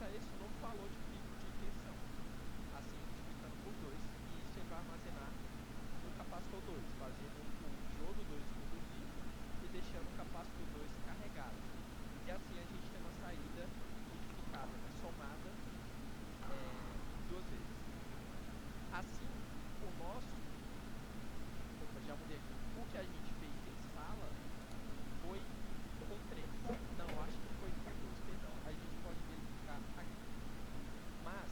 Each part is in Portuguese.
a esse novo valor de pico de tensão, assim multiplicando por 2, e isso ele vai armazenar no capacitor 2, fazendo o diodo 2 conduzir e deixando o capacitor 2 carregado. E assim a gente tem uma saída multiplicada, né, somada duas vezes. Assim, o nosso... Opa, já mudei aqui. O que a gente fez em sala foi com 3. Não, acho que foi com 2, perdão. A gente pode verificar aqui. Mas,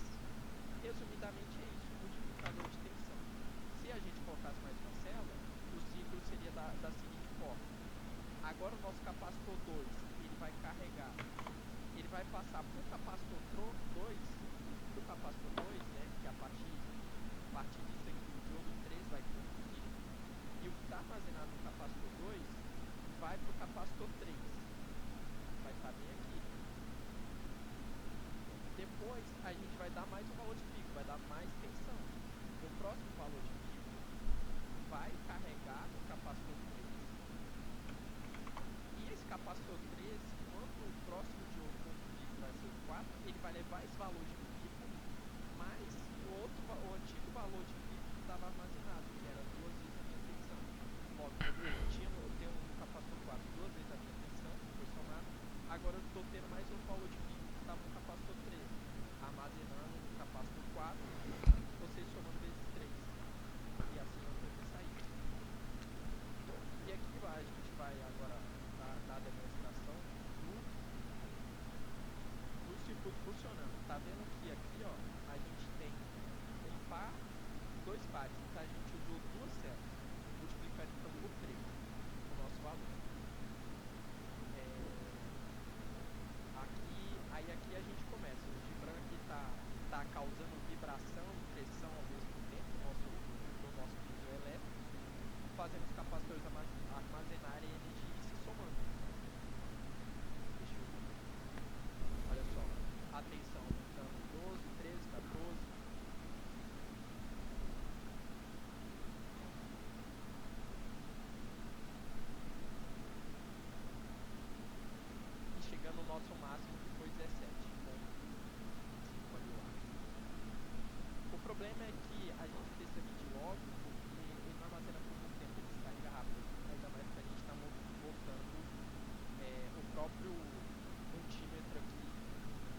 resumidamente é isso, multiplicador de tensão. Se a gente colocasse mais uma célula, o ciclo seria da seguinte forma. Agora o nosso capacitor 2, ele vai carregar, ele vai passar para o capacitor 2, né, que a partir disso aqui o diodo 3 vai conduzir, e o que está armazenado no capacitor 2 vai para o capacitor 3. Vai estar bem aqui. Depois a gente vai dar mais um valor de pico, vai dar mais tensão. O próximo valor de pico vai carregar no capacitor 3. E esse capacitor 3, quando o próximo diodo conduzir, que vai ser o 4, ele vai levar esse valor de pico mais o antigo valor de pico que estava armazenado, que era duas vezes a minha tensão. Logo, eu tenho no capacitor 4 duas vezes a minha tensão, que foi somado. Agora eu estou tendo mais um valor de pico que estava no capacitor 3, armazenando no capacitor 4, vocês somando vezes 3. E assim eu tenho minha saída. E aqui a gente vai agora dar a demonstração do circuito funcionando. Tá vendo que aqui, ó, a gente tem um par, dois pares. Então a gente usou duas células, multiplicando então por 3 o nosso valor. Aqui a gente começa. O Gibran aqui tá causando vibração e pressão ao mesmo tempo no nosso piezoelétrico, fazendo os capacitores armazenarem energia e se somando. Deixa eu ver. Olha só, a tensão aumentando 12, 13, 14. E chegando no nosso máximo, que foi 17,5 ali, eu acho. O problema é que a gente precisa medir logo, porque ele não armazena por muito tempo, ele descarrega rápido. Ainda mais que a gente está voltando o próprio multímetro aqui,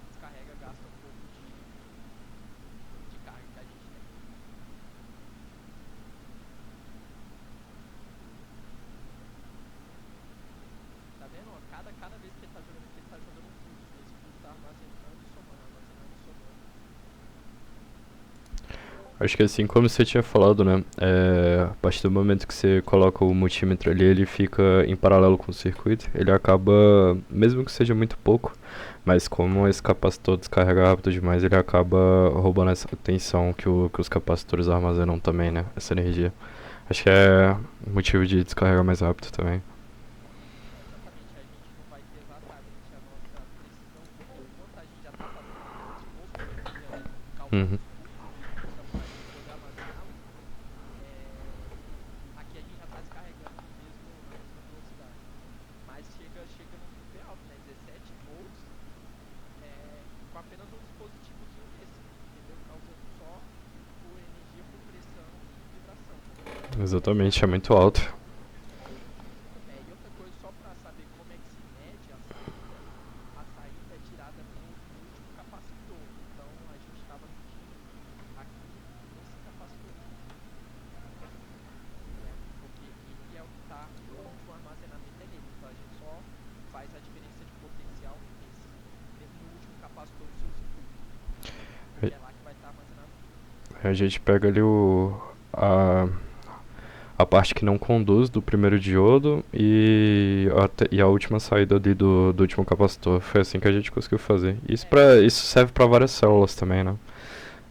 descarrega, gasta um pouco de carga que a gente tem. Tá vendo? Ó, cada vez que ele tá jogando aqui, ele tá jogando um pulso. E esse pulso tá armazenando e somando, armazenando e somando. Acho que assim como você tinha falado, né? A partir do momento que você coloca o multímetro ali, ele fica em paralelo com o circuito. Ele acaba, mesmo que seja muito pouco, mas como esse capacitor descarrega rápido demais, ele acaba roubando essa tensão que os capacitores armazenam também, né? Essa energia. Acho que é motivo de descarregar mais rápido também. Exatamente, a gente não vai ter exatamente a nossa precisão, porque enquanto a gente já está fazendo aquele esforço de energia elétrica causando Uhum. os pulsos de tensão para a gente poder armazená-los, aqui a gente já está descarregando na mesma velocidade. Mas chega num pico bem alto, né? 17 volts com apenas um dispositivozinho desse, entendeu? Causando só por energia, por pressão e vibração. Exatamente, é muito alto. E outra coisa, só para saber como é que se mede a saída é tirada no último capacitor. Então a gente estava medindo aqui nesse capacitor aqui, né? Porque ele é o que está, o último armazenamento é nele. Então a gente só faz a diferença de potencial no último capacitor do seu circuito. E é lá que vai estar armazenado tudo. A gente pega ali a parte que não conduz do primeiro diodo e a última saída ali do último capacitor. Foi assim que a gente conseguiu fazer. Isso serve para várias células também, né?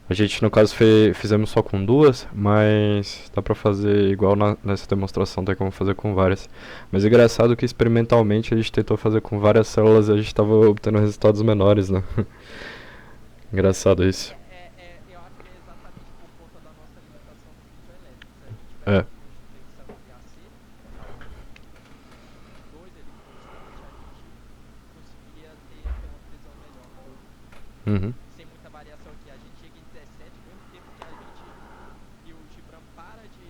A gente, no caso, fizemos só com duas, mas dá pra fazer igual nessa demonstração, tem como fazer com várias. Mas é engraçado que experimentalmente a gente tentou fazer com várias células e a gente estava obtendo resultados menores, né? Engraçado isso. Eu acho que é exatamente por conta da nossa limitação no piezoelétrico. Se a gente tivesse É. um pulso de tensão em VAC, no caso um 2 ele constante, a gente conseguiria ter uma precisão melhor. Uhum. sem muita variação aqui. A gente chega em 17, ao mesmo tempo que a gente e o Gibran para de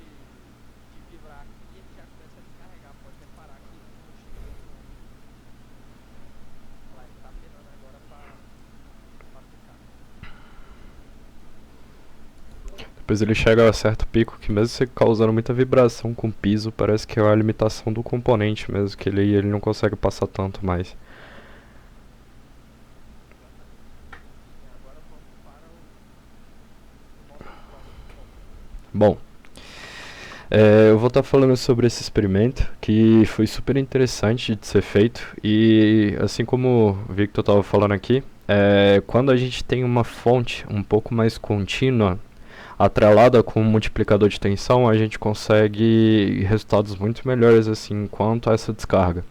vibrar aqui, ele já começa a descarregar. Pode reparar que não chega no. Olha lá, ele tá penando agora pra ficar. Depois ele chega a certo pico que mesmo você causando muita vibração com o piso, parece que é a limitação do componente mesmo, que ele não consegue passar tanto mais. Exatamente. E agora vamos para o nosso próximo ponto. Bom, eu vou estar falando sobre esse experimento que foi super interessante de ser feito e assim como o Victor estava falando aqui, quando a gente tem uma fonte um pouco mais contínua atrelada com um multiplicador de tensão, a gente consegue resultados muito melhores assim quanto a essa descarga.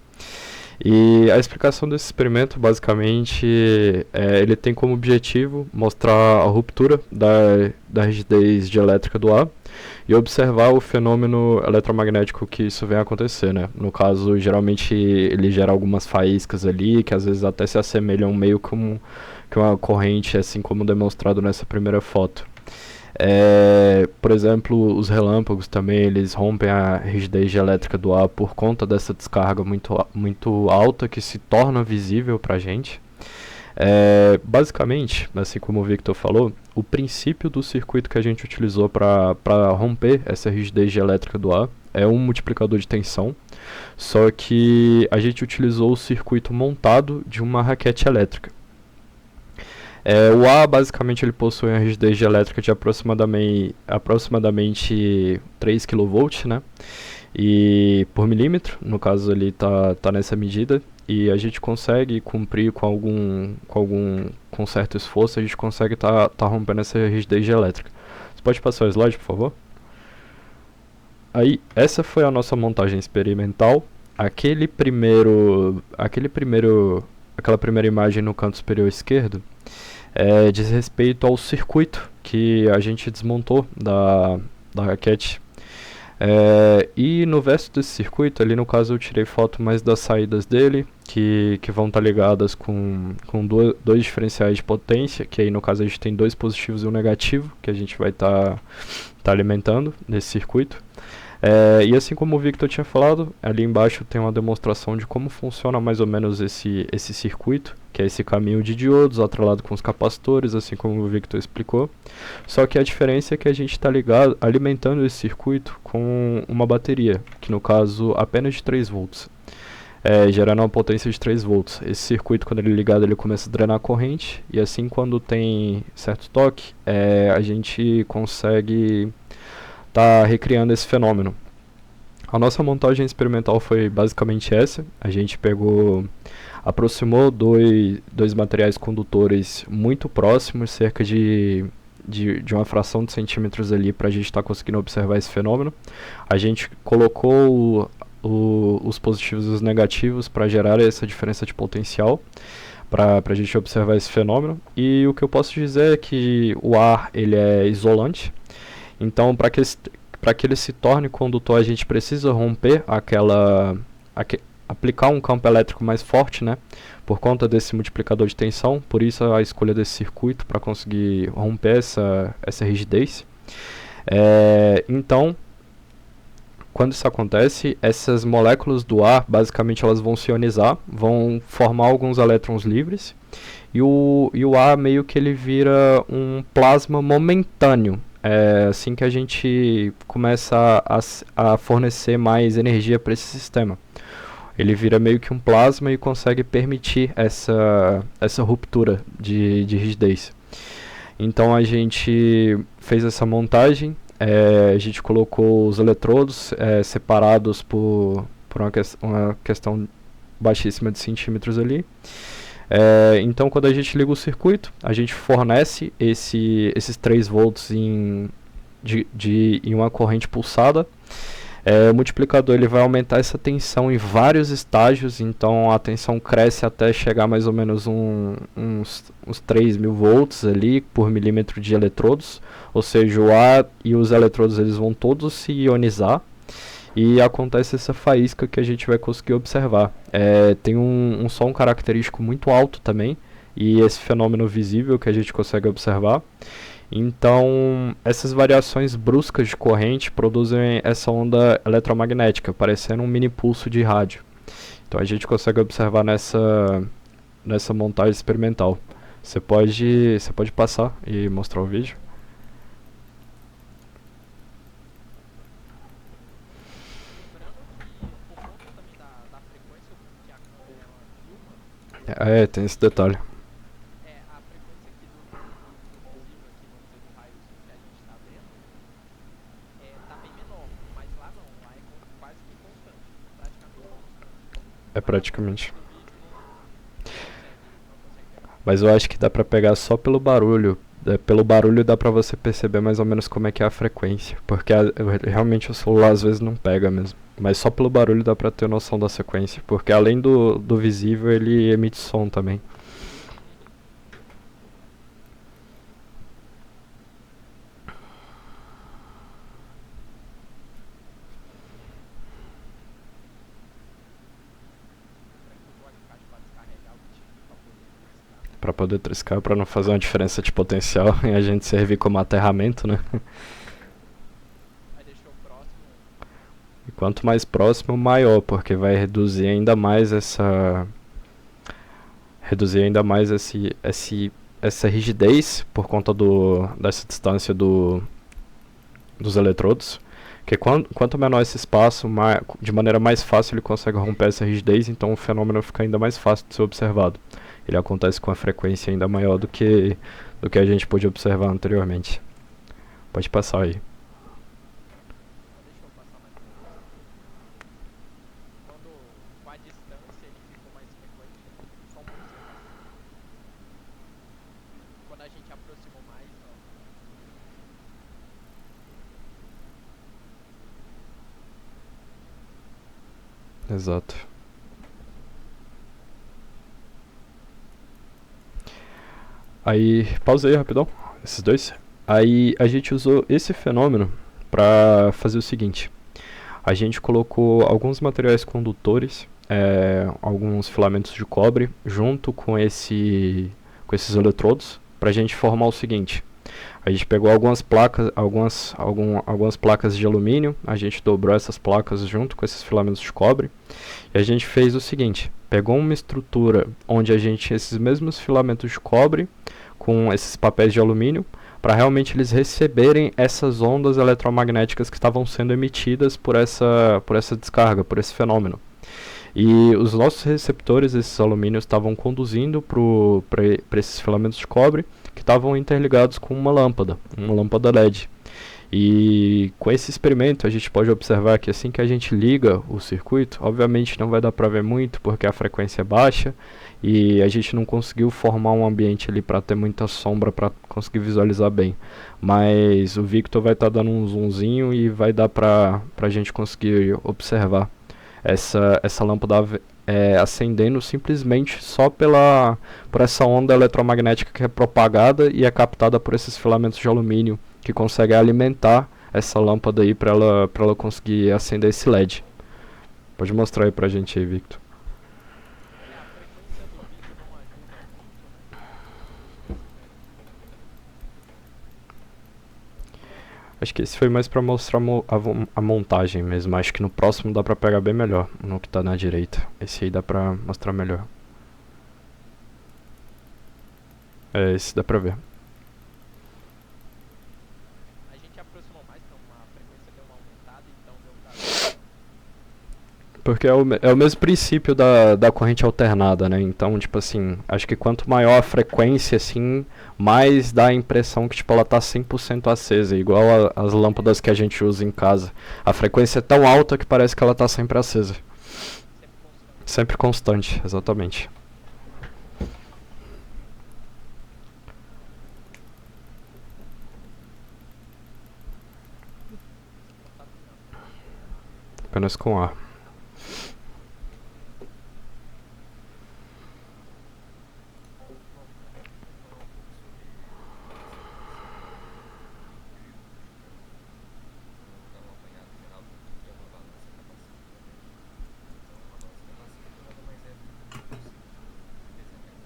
E a explicação desse experimento, basicamente, ele tem como objetivo mostrar a ruptura da rigidez dielétrica do ar e observar o fenômeno eletromagnético que isso vem a acontecer, né? No caso, geralmente ele gera algumas faíscas ali, que às vezes até se assemelham meio como que uma corrente, assim como demonstrado nessa primeira foto. Por exemplo, os relâmpagos também, eles rompem a rigidez elétrica do ar por conta dessa descarga muito alta que se torna visível para a gente. Basicamente, assim como o Victor falou, o princípio do circuito que a gente utilizou para romper essa rigidez elétrica do ar é um multiplicador de tensão, só que a gente utilizou o circuito montado de uma raquete elétrica. O ar, basicamente, ele possui uma rigidez elétrica de aproximadamente 3 kV, né? E por milímetro, no caso ele tá nessa medida, e a gente consegue cumprir com certo esforço, a gente consegue tá rompendo essa rigidez elétrica. Você pode passar o slide, por favor? Aí, essa foi a nossa montagem experimental. Aquela primeira imagem no canto superior esquerdo diz respeito ao circuito que a gente desmontou da raquete. E no verso desse circuito, ali no caso eu tirei foto mais das saídas dele, que vão estar ligadas com dois diferenciais de potência, que aí no caso a gente tem dois positivos e um negativo, que a gente vai estar alimentando nesse circuito. E assim como o Victor tinha falado, ali embaixo tem uma demonstração de como funciona mais ou menos esse circuito, que é esse caminho de diodos atrelado com os capacitores, assim como o Victor explicou. Só que a diferença é que a gente está alimentando esse circuito com uma bateria, que no caso apenas de 3 volts. Gerando uma potência de 3 volts. Esse circuito, quando ele é ligado, ele começa a drenar a corrente, e assim quando tem certo toque, a gente consegue tá recriando esse fenômeno. A nossa montagem experimental foi basicamente essa. A gente aproximou dois materiais condutores muito próximos, cerca de uma fração de centímetros ali, para a gente estar conseguindo observar esse fenômeno. A gente colocou os positivos e os negativos para gerar essa diferença de potencial, para a gente observar esse fenômeno. E o que eu posso dizer é que o ar ele é isolante. Então, para que ele se torne condutor, a gente precisa romper aplicar um campo elétrico mais forte, né? Por conta desse multiplicador de tensão. Por isso a escolha desse circuito, para conseguir romper essa rigidez. Então, quando isso acontece, essas moléculas do ar, basicamente elas vão se ionizar, vão formar alguns elétrons livres, e o ar meio que ele vira um plasma momentâneo. Assim que a gente começa a fornecer mais energia para esse sistema. Ele vira meio que um plasma e consegue permitir essa ruptura de rigidez. Então a gente fez essa montagem, a gente colocou os eletrodos separados por uma questão baixíssima de centímetros ali. Então, quando a gente liga o circuito, a gente fornece esses 3 volts em uma corrente pulsada. O multiplicador ele vai aumentar essa tensão em vários estágios, então a tensão cresce até chegar mais ou menos uns 3.000 volts ali por milímetro de eletrodos, ou seja, o ar e os eletrodos eles vão todos se ionizar. E acontece essa faísca que a gente vai conseguir observar. Tem um som característico muito alto também, e esse fenômeno visível que a gente consegue observar. Então, essas variações bruscas de corrente produzem essa onda eletromagnética, parecendo um mini pulso de rádio. Então, a gente consegue observar nessa montagem experimental. Você pode passar e mostrar o vídeo? Lembrando que, por conta também da frequência com que a câmera ela filma, É, tem esse detalhe. a frequência aqui do visível, aqui, vamos dizer, do raiozinho que a gente está vendo, tá bem menor. Mas lá não, lá é quase que constante, praticamente constante. É Mas a frequência praticamente. do vídeo não consegue pegar. Mas eu acho que dá pra pegar só pelo barulho. Pelo barulho dá pra você perceber mais ou menos como é que é a frequência. Porque realmente o celular às vezes não pega mesmo. Mas só pelo barulho dá pra ter noção da sequência. Porque além do visível, ele emite som também. Uhum. Esperando que botou o alicate para descarregar o bichinho aqui para poder triscar. Pra poder triscar, pra não fazer uma diferença de potencial e a gente servir como aterramento, né? Aí deixou próximo. E quanto mais próximo, maior, porque vai reduzir ainda mais essa rigidez por conta dessa distância dos eletrodos. Que quanto menor esse espaço, de maneira mais fácil ele consegue romper essa rigidez, então o fenômeno fica ainda mais fácil de ser observado. Ele acontece com a frequência ainda maior do que a gente pôde observar anteriormente. Pode passar aí. Só deixa eu passar mais uma vez. Quando com a distância ele ficou mais frequente, né? Só uma observação. Quando a gente aproximou mais, ó. Exato. Aí, pausa aí rapidão, esses dois. Aí a gente usou esse fenômeno para fazer o seguinte. A gente colocou alguns materiais condutores, alguns filamentos de cobre, junto com esses eletrodos, para a gente formar o seguinte. A gente pegou algumas placas de alumínio, a gente dobrou essas placas junto com esses filamentos de cobre, e a gente fez o seguinte. Pegou uma estrutura onde a gente tinha esses mesmos filamentos de cobre com esses papéis de alumínio, para realmente eles receberem essas ondas eletromagnéticas que estavam sendo emitidas por essa descarga, por esse fenômeno. E os nossos receptores, esses alumínios, estavam conduzindo para esses filamentos de cobre que estavam interligados com uma lâmpada LED. E com esse experimento a gente pode observar que assim que a gente liga o circuito, obviamente não vai dar para ver muito porque a frequência é baixa e a gente não conseguiu formar um ambiente ali para ter muita sombra para conseguir visualizar bem. Mas o Victor vai estar dando um zoomzinho e vai dar para a gente conseguir observar essa lâmpada acendendo simplesmente só por essa onda eletromagnética que é propagada e é captada por esses filamentos de alumínio que conseguem alimentar essa lâmpada aí para ela conseguir acender esse LED. Pode mostrar aí pra gente aí, Victor. A frequência do vídeo não ajuda muito, né? Nesse método. Acho que esse foi mais pra mostrar a montagem mesmo. Acho que no próximo dá pra pegar bem melhor, no que tá na direita. Esse aí dá pra mostrar melhor. Esse dá pra ver. A gente aproximou mais, então a frequência deu uma aumentada, então deu pra ver. Porque é o mesmo princípio da corrente alternada, né? Então, tipo assim, acho que quanto maior a frequência, assim, mais dá a impressão que, tipo, ela tá 100% acesa, igual as lâmpadas que a gente usa em casa. A frequência é tão alta que parece que ela tá sempre acesa. Sempre constante. Sempre constante, exatamente. Contato não. Apenas com ar. Bom, vou falar um pouco sobre essa vou dar uma apanhada geral do que é uma balança capacitiva, né? Então, uma balança capacitiva nada mais é do que um circuito de pesamento.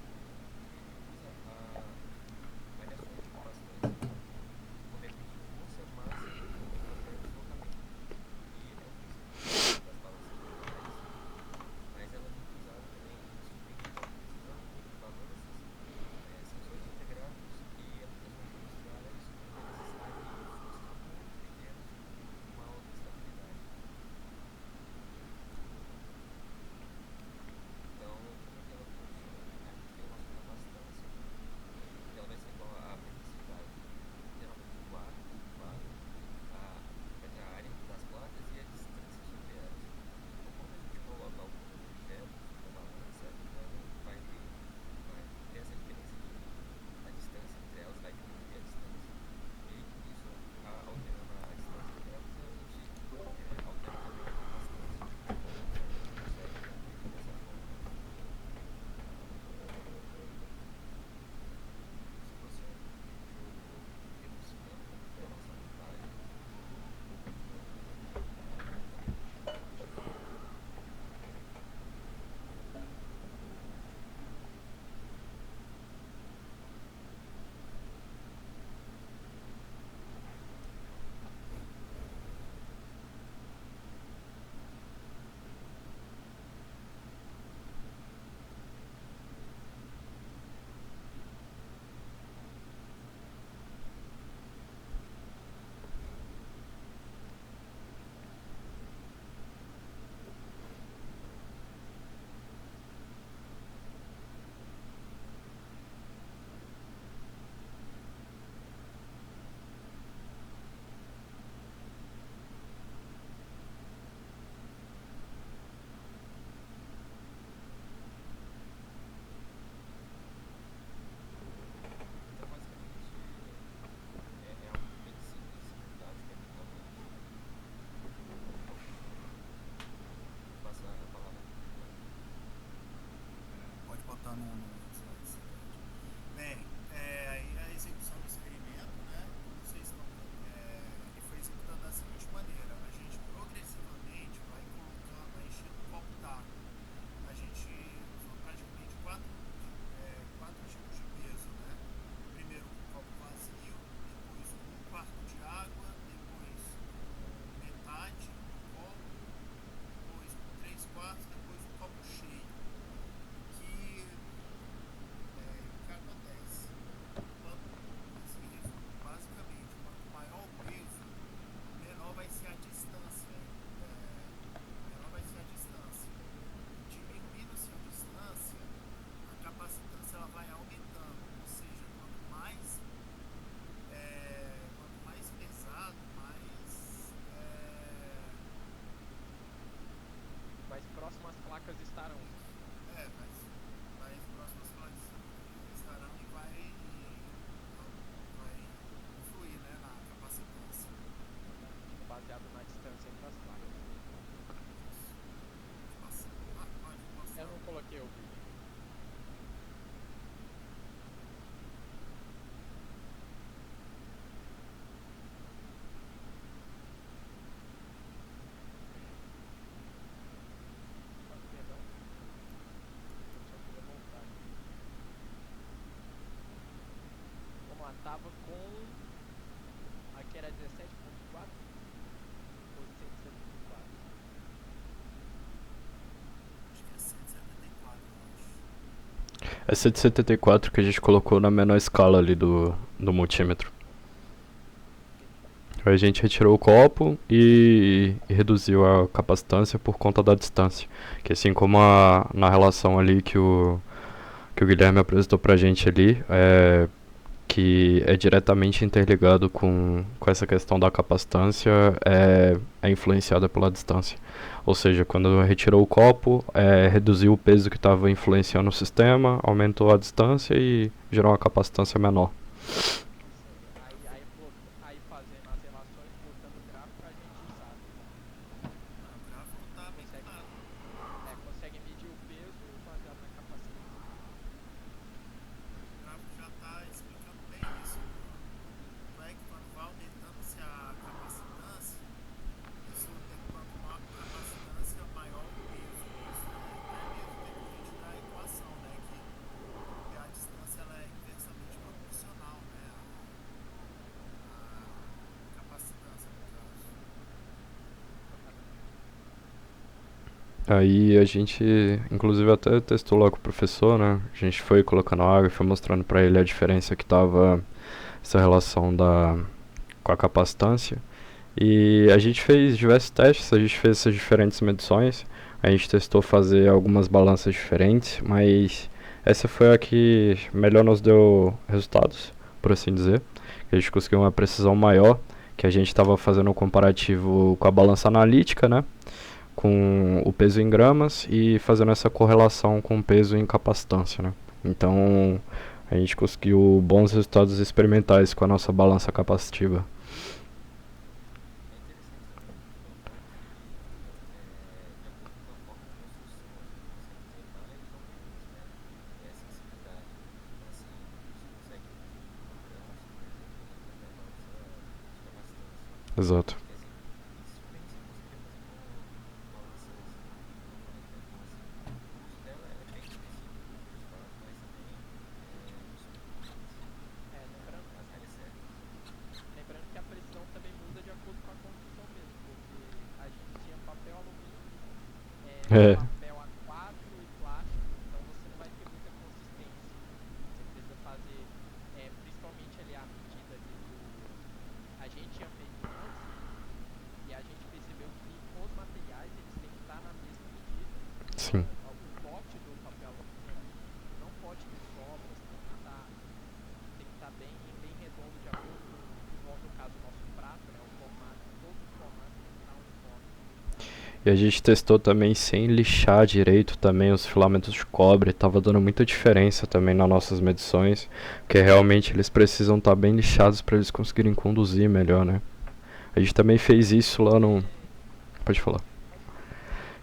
placas estarão. Mas as próximas placas estarão e vai influir, né, na capacitância. Exatamente, baseado na distância entre as placas. Pode mostrar. Eu não coloquei o vídeo. Perdão. Só queria voltar aqui. Vamos lá, tava com. Aqui era 17.4 ou 174? Acho que é 174, eu acho. É 174 que a gente colocou na menor escala ali do multímetro. Aí a gente retirou o copo e reduziu a capacitância por conta da distância. Que assim como na relação ali que o Guilherme apresentou pra gente ali, que é diretamente interligado com essa questão da capacitância, é influenciada pela distância. Ou seja, quando retirou o copo, reduziu o peso que estava influenciando o sistema, aumentou a distância e gerou uma capacitância menor. Aí fazendo as relações, botando o gráfico, a gente sabe. O gráfico tá bem claro. Consegue medir o peso baseado na capacitância. O gráfico já tá explicando bem isso. Não é que quando vai aumentando-se a capacitância, isso é quanto maior a capacitância, maior o peso. Isso até mesmo depende da equação, né? Que a distância ela é inversamente proporcional, né? A capacitância, no caso. Aí a gente, inclusive, até testou lá com o professor, né? A gente foi colocando água e foi mostrando pra ele a diferença que tava essa relação com a capacitância. E a gente fez diversos testes, a gente fez essas diferentes medições. A gente testou fazer algumas balanças diferentes, mas essa foi a que melhor nos deu resultados, por assim dizer. A gente conseguiu uma precisão maior, que a gente estava fazendo um comparativo com a balança analítica, né? Com o peso em gramas e fazendo essa correlação com o peso em capacitância, né? Então a gente conseguiu bons resultados experimentais com a nossa balança capacitiva. Exato. Lembrando que a precisão também muda de acordo com a construção mesmo, porque a gente tinha papel alumínio, papel A4 e plástico, então você não vai ter muita consistência. Você precisa fazer, principalmente ali a medida ali a gente tinha feito antes e a gente percebeu que os materiais eles têm que estar na mesma medida. Sim. Então, o corte do papel alumínio ali não pode ter sobras, tem que estar bem redondo de acordo com, igual no caso do nosso prato, né? O formato, todos os formatos têm que estar uniformes. E a gente testou também sem lixar direito também os filamentos de cobre, tava dando muita diferença também nas nossas medições, porque realmente eles precisam estar bem lixados para eles conseguirem conduzir melhor, né? A gente também fez isso lá no... Pode falar.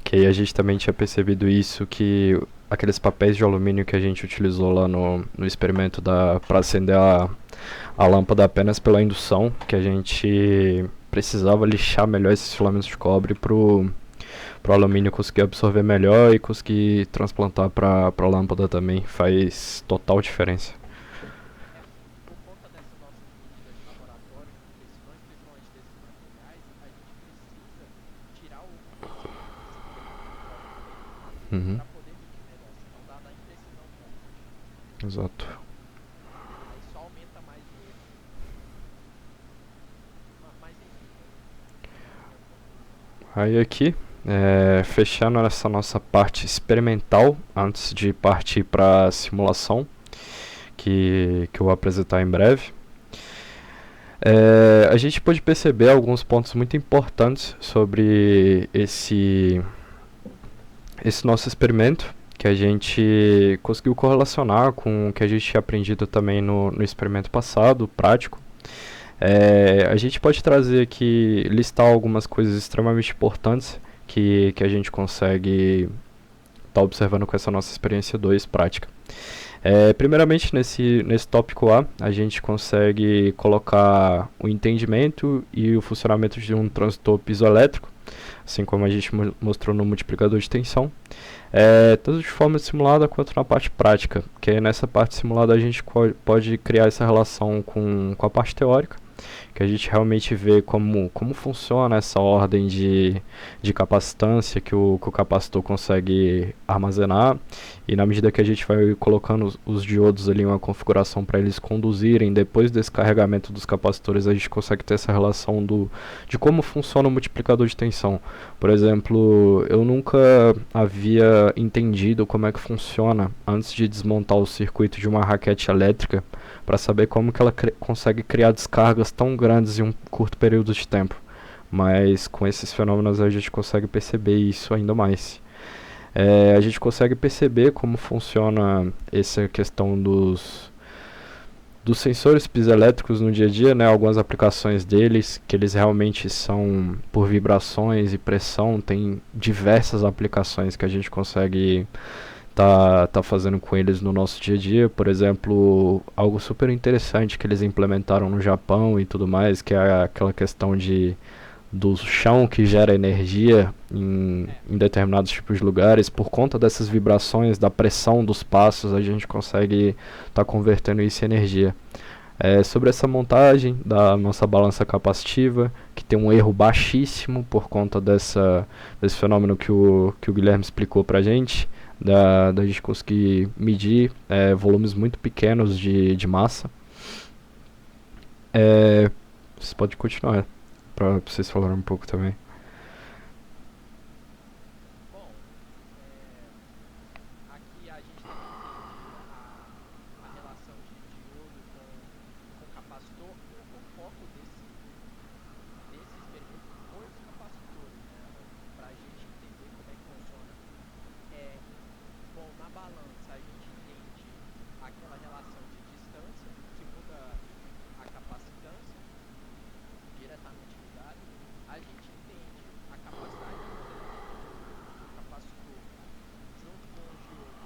Que aí a gente também tinha percebido isso, que aqueles papéis de alumínio que a gente utilizou lá no experimento para acender a lâmpada apenas pela indução, que a gente precisava lixar melhor esses filamentos de cobre pro alumínio conseguir absorver melhor e conseguir transplantar para a lâmpada também. Faz total diferença. Por conta dessas nossas medidas de laboratório, com precisões, principalmente desses materiais, a gente precisa tirar o filtro desses filamentos de cobre no meio Uhum. para poder medir melhor, senão dá imprecisão constante. Exato. Aí só aumenta mais o erro. Mas enfim, Aí aqui, fechando essa nossa parte experimental, antes de partir para a simulação, que eu vou apresentar em breve, a gente pode perceber alguns pontos muito importantes sobre esse esse nosso experimento, que a gente conseguiu correlacionar com o que a gente tinha aprendido também no experimento passado, prático. A gente pode trazer aqui, listar algumas coisas extremamente importantes que a gente consegue estar observando com essa nossa experiência 2 prática. Primeiramente, nesse tópico A gente consegue colocar o entendimento e o funcionamento de um transistor piezoelétrico, assim como a gente mostrou no multiplicador de tensão, tanto de forma simulada quanto na parte prática, que nessa parte simulada a gente pode criar essa relação com a parte teórica, que a gente realmente vê como funciona essa ordem de capacitância que o capacitor consegue armazenar, e na medida que a gente vai colocando os diodos ali em uma configuração para eles conduzirem, depois desse carregamento dos capacitores, a gente consegue ter essa relação de como funciona o multiplicador de tensão. Por exemplo, eu nunca havia entendido como é que funciona antes de desmontar o circuito de uma raquete elétrica, para saber como que ela consegue criar descargas tão grandes em um curto período de tempo. Mas com esses fenômenos a gente consegue perceber isso ainda mais. A gente consegue perceber como funciona essa questão dos sensores piezoelétricos no dia a dia, né? Algumas aplicações deles, que eles realmente são por vibrações e pressão, tem diversas aplicações que a gente consegue tá fazendo com eles no nosso dia a dia. Por exemplo, algo super interessante que eles implementaram no Japão e tudo mais, que é aquela questão do chão que gera energia em determinados tipos de lugares. Por conta dessas vibrações, da pressão dos passos, a gente consegue estar convertendo isso em energia. Sobre essa montagem da nossa balança capacitiva, que tem um erro baixíssimo por conta desse fenômeno que o Guilherme explicou pra gente, da gente conseguir medir volumes muito pequenos de massa. Você pode continuar, para vocês falarem um pouco também. Bom, aqui a gente tem a relação de diodo com capacitor. O foco desse experimento foi os capacitores, né? Para a gente entender como é que funciona. Bom, na balança a gente entende aquela relação de distância que muda a capacitância diretamente ligada. A gente entende a capacidade de armazenamento do capacitor junto com o diodo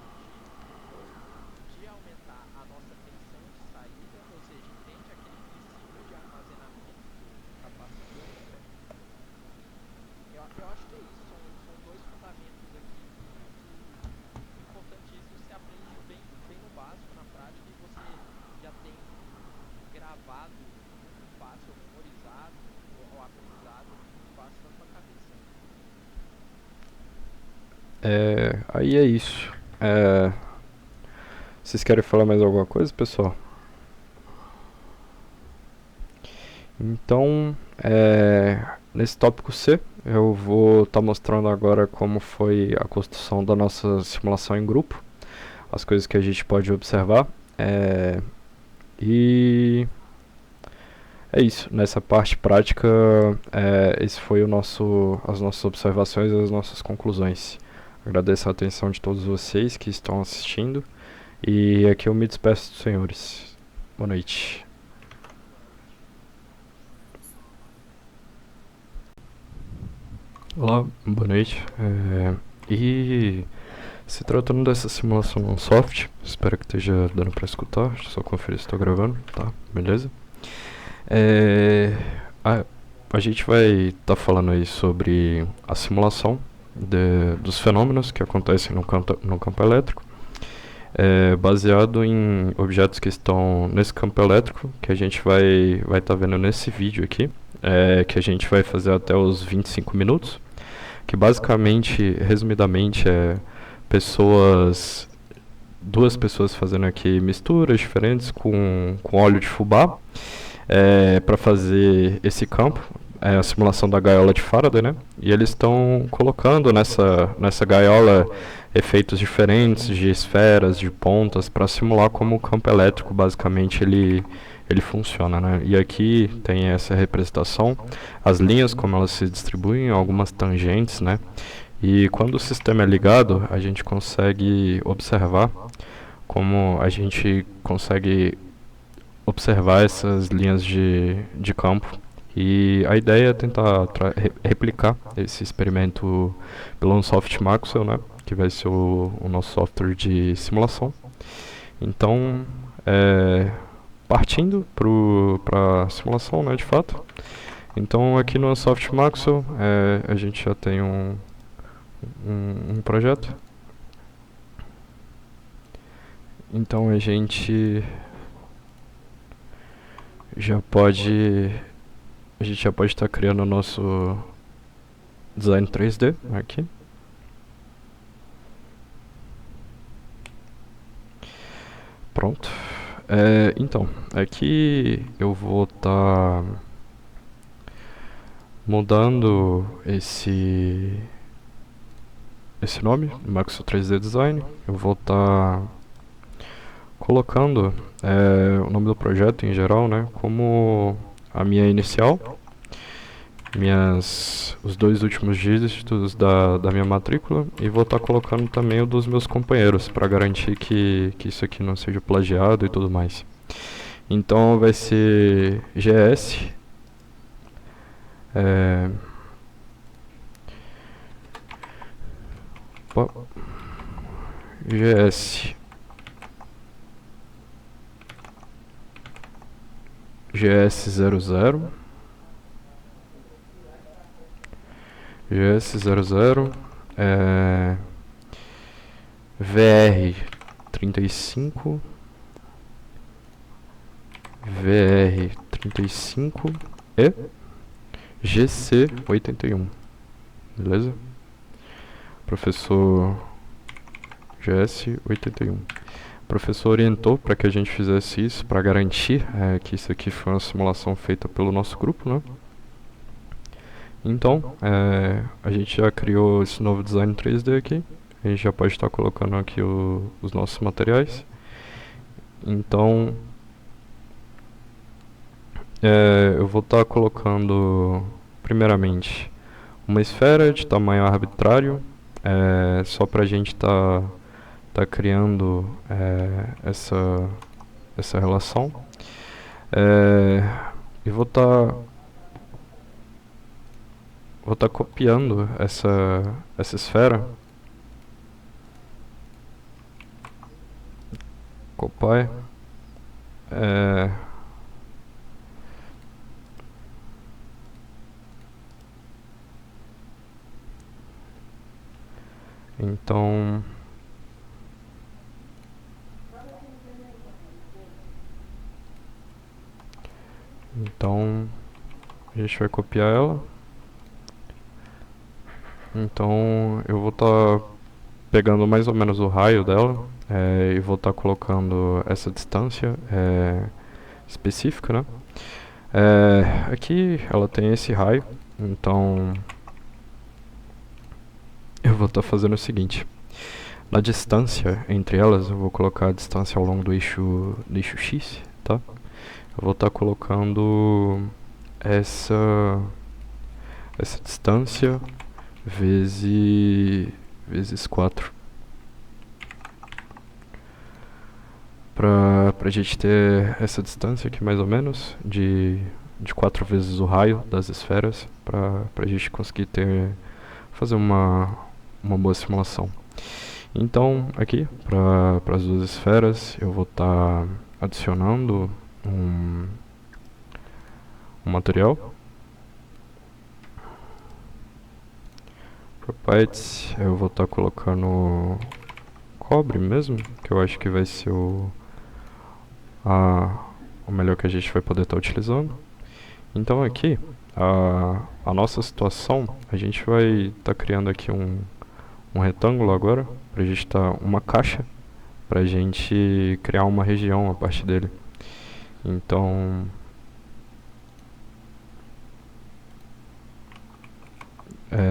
de aumentar a nossa tensão de saída, ou seja, entende aquele princípio de armazenamento do capacitor. Eu acho que é isso, são dois fundamentos aqui importantíssimo, você aprende bem no básico, na prática, e você já tem gravado muito fácil, ou memorizado, ou aprendizado muito fácil na sua cabeça. Aí é isso. Vocês querem falar mais alguma coisa, pessoal? Então, nesse tópico C, eu vou estar mostrando agora como foi a construção da nossa simulação em grupo, as coisas que a gente pode observar, e é isso. Nessa parte prática, esse foi as nossas observações e as nossas conclusões. Agradeço a atenção de todos vocês que estão assistindo, e aqui eu me despeço dos senhores. Boa noite. Olá, boa noite. E se tratando dessa simulação no soft, espero que esteja dando para escutar. Deixa eu só conferir se estou gravando. Tá, beleza? A gente vai estar falando aí sobre a simulação dos fenômenos que acontecem no campo elétrico, baseado em objetos que estão nesse campo elétrico, que a gente vai estar vendo nesse vídeo aqui, que a gente vai fazer até os 25 minutos, que basicamente, resumidamente, duas pessoas fazendo aqui misturas diferentes com óleo de fubá, para fazer esse campo, a simulação da gaiola de Faraday, né? E eles estão colocando nessa gaiola efeitos diferentes de esferas, de pontas, para simular como o campo elétrico basicamente ele funciona, né? E aqui tem essa representação, as linhas como elas se distribuem, algumas tangentes, né? E quando o sistema é ligado, a gente consegue observar como a gente consegue observar essas linhas de campo. E a ideia é tentar replicar esse experimento pelo Unsoft Maxwell, né, que vai ser o nosso software de simulação. Então, partindo para a simulação, né, de fato. Então, aqui no Unsoft Maxwell, a gente já tem um projeto. Então, a gente já pode estar criando o nosso design 3D aqui. Pronto. Então, aqui eu vou estar mudando esse nome, Maxwell 3D Design. Eu vou estar colocando o nome do projeto em geral, né, como a minha inicial, os 2 últimos dígitos da minha matrícula, e vou estar colocando também o dos meus companheiros para garantir que isso aqui não seja plagiado e tudo mais. Então vai ser GS GS00 GS00 VR35 VR35 e GC81, beleza? Professor GS81. O professor orientou para que a gente fizesse isso, para garantir que isso aqui foi uma simulação feita pelo nosso grupo, né? Então, a gente já criou esse novo design 3D aqui. A gente já pode estar colocando aqui os nossos materiais. Então, eu vou estar colocando, primeiramente, uma esfera de tamanho arbitrário, só para a gente estar criando essa relação. E vou estar copiando essa esfera. Copy. Então a gente vai copiar ela. Então eu vou estar pegando mais ou menos o raio dela e vou estar colocando essa distância específica, né? Aqui ela tem esse raio, então eu vou estar fazendo o seguinte: na distância entre elas, eu vou colocar a distância ao longo do eixo X, tá? Eu vou estar colocando essa distância vezes 4, pra gente ter essa distância aqui mais ou menos de 4 vezes o raio das esferas, pra gente conseguir fazer uma boa simulação. Então aqui para as 2 esferas eu vou estar adicionando um material. Properties, eu vou estar colocando cobre mesmo, que eu acho que vai ser o melhor que a gente vai poder estar utilizando. Então aqui, a nossa situação, a gente vai estar criando aqui um retângulo agora, pra gente estar uma caixa, pra gente criar uma região a partir dele. Então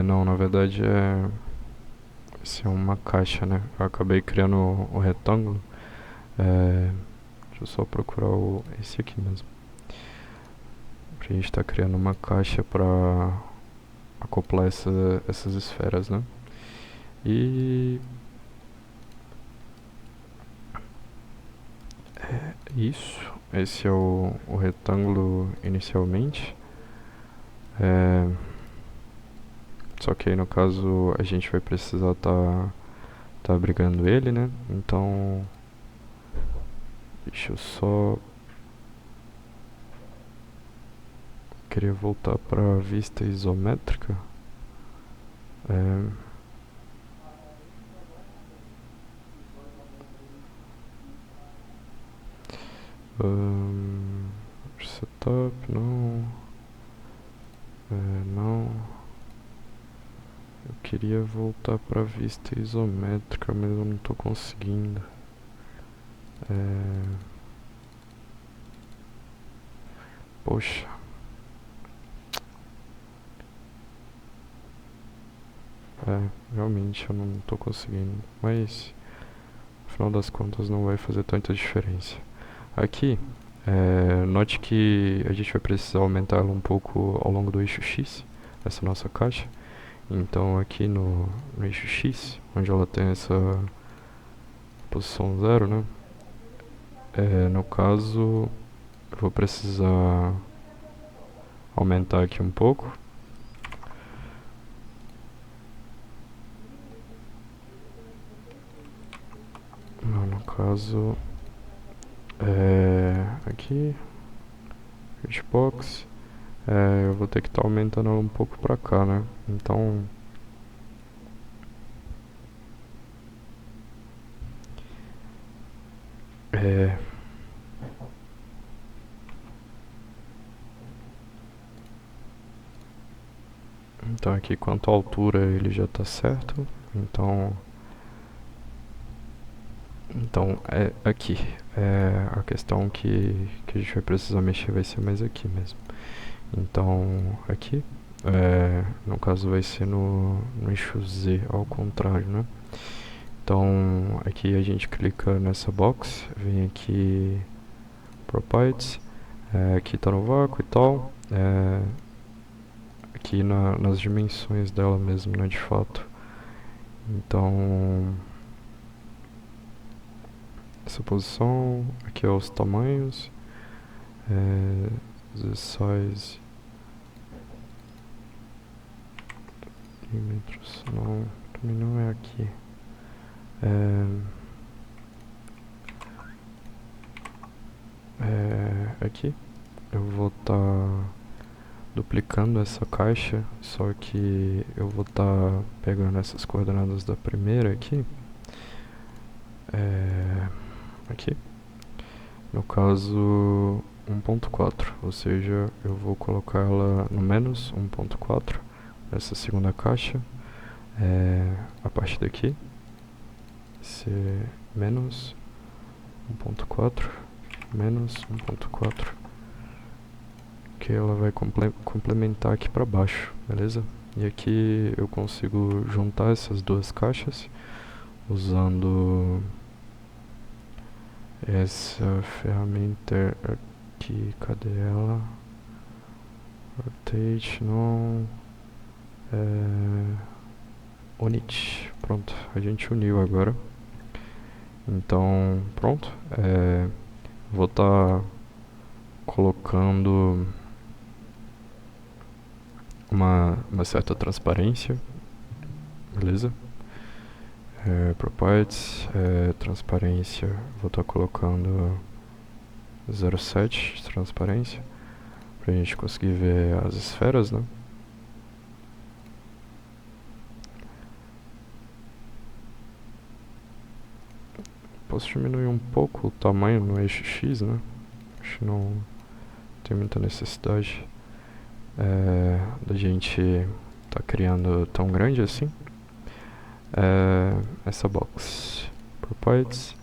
não, na verdade vai ser uma caixa, né? Eu acabei criando o retângulo. Deixa eu só procurar esse aqui mesmo. Pra gente estar criando uma caixa pra acoplar essas esferas, né? E isso, esse é o retângulo inicialmente. Só que aí no caso a gente vai precisar tá abrigando ele, né? Então deixa eu só queria voltar para vista isométrica. Setup, não. Não. Eu queria voltar para vista isométrica, mas eu não tô conseguindo. Poxa. Realmente eu não tô conseguindo. Mas, no final das contas, não vai fazer tanta diferença. Aqui, note que a gente vai precisar aumentar ela um pouco ao longo do eixo X, essa nossa caixa. Então aqui no eixo X, onde ela tem essa posição 0, né? No caso, eu vou precisar aumentar aqui um pouco. Não, no caso, aqui, hitbox, eu vou ter que estar aumentando ela um pouco pra cá, né? Então, então aqui quanto à altura ele já tá certo. Então aqui a questão que a gente vai precisar mexer vai ser mais aqui mesmo. Então aqui no caso vai ser no eixo Z, ao contrário, né? Então aqui a gente clica nessa box, vem aqui properties, aqui tá no vácuo e tal, aqui nas dimensões dela mesmo, né, de fato. Então essa posição, aqui é os tamanhos, the size, milímetros, não, também não é aqui. Aqui eu vou estar duplicando essa caixa, só que eu vou estar pegando essas coordenadas da primeira aqui, aqui, no caso 1.4, ou seja, eu vou colocar ela no menos 1.4 nessa segunda caixa, a partir daqui ser menos 1.4 menos 1.4, que ela vai complementar aqui para baixo, beleza? E aqui eu consigo juntar essas duas caixas usando essa ferramenta aqui. Cadê ela? Rotate, não, Unit. Pronto, a gente uniu agora. Então pronto, vou estar colocando uma certa transparência, beleza? Properties, transparência, vou estar colocando 0,7 de transparência, pra gente conseguir ver as esferas, né? Posso diminuir um pouco o tamanho no eixo X, né? Acho que não tem muita necessidade da gente tá criando tão grande assim. Essa box properties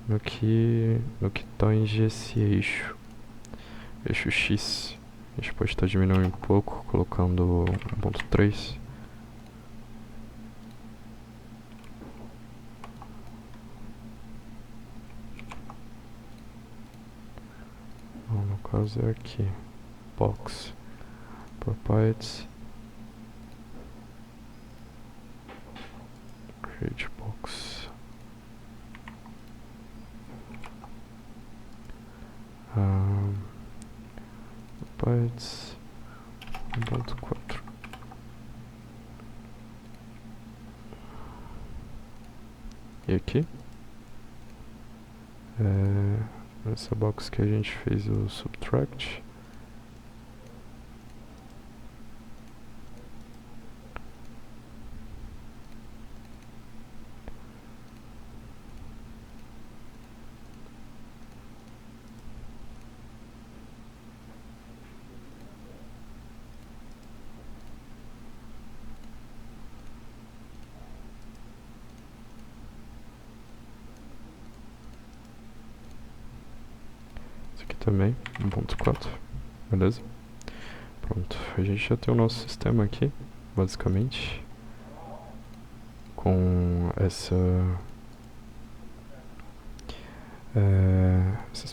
no que tange esse eixo X, a gente pode estar diminuindo um pouco, colocando 1.3. No caso é aqui, box properties, create box. Bytes 1.4. E aqui nessa box que a gente fez o subtract, aqui também 1.4, beleza? Pronto, a gente já tem o nosso sistema aqui, basicamente, com essas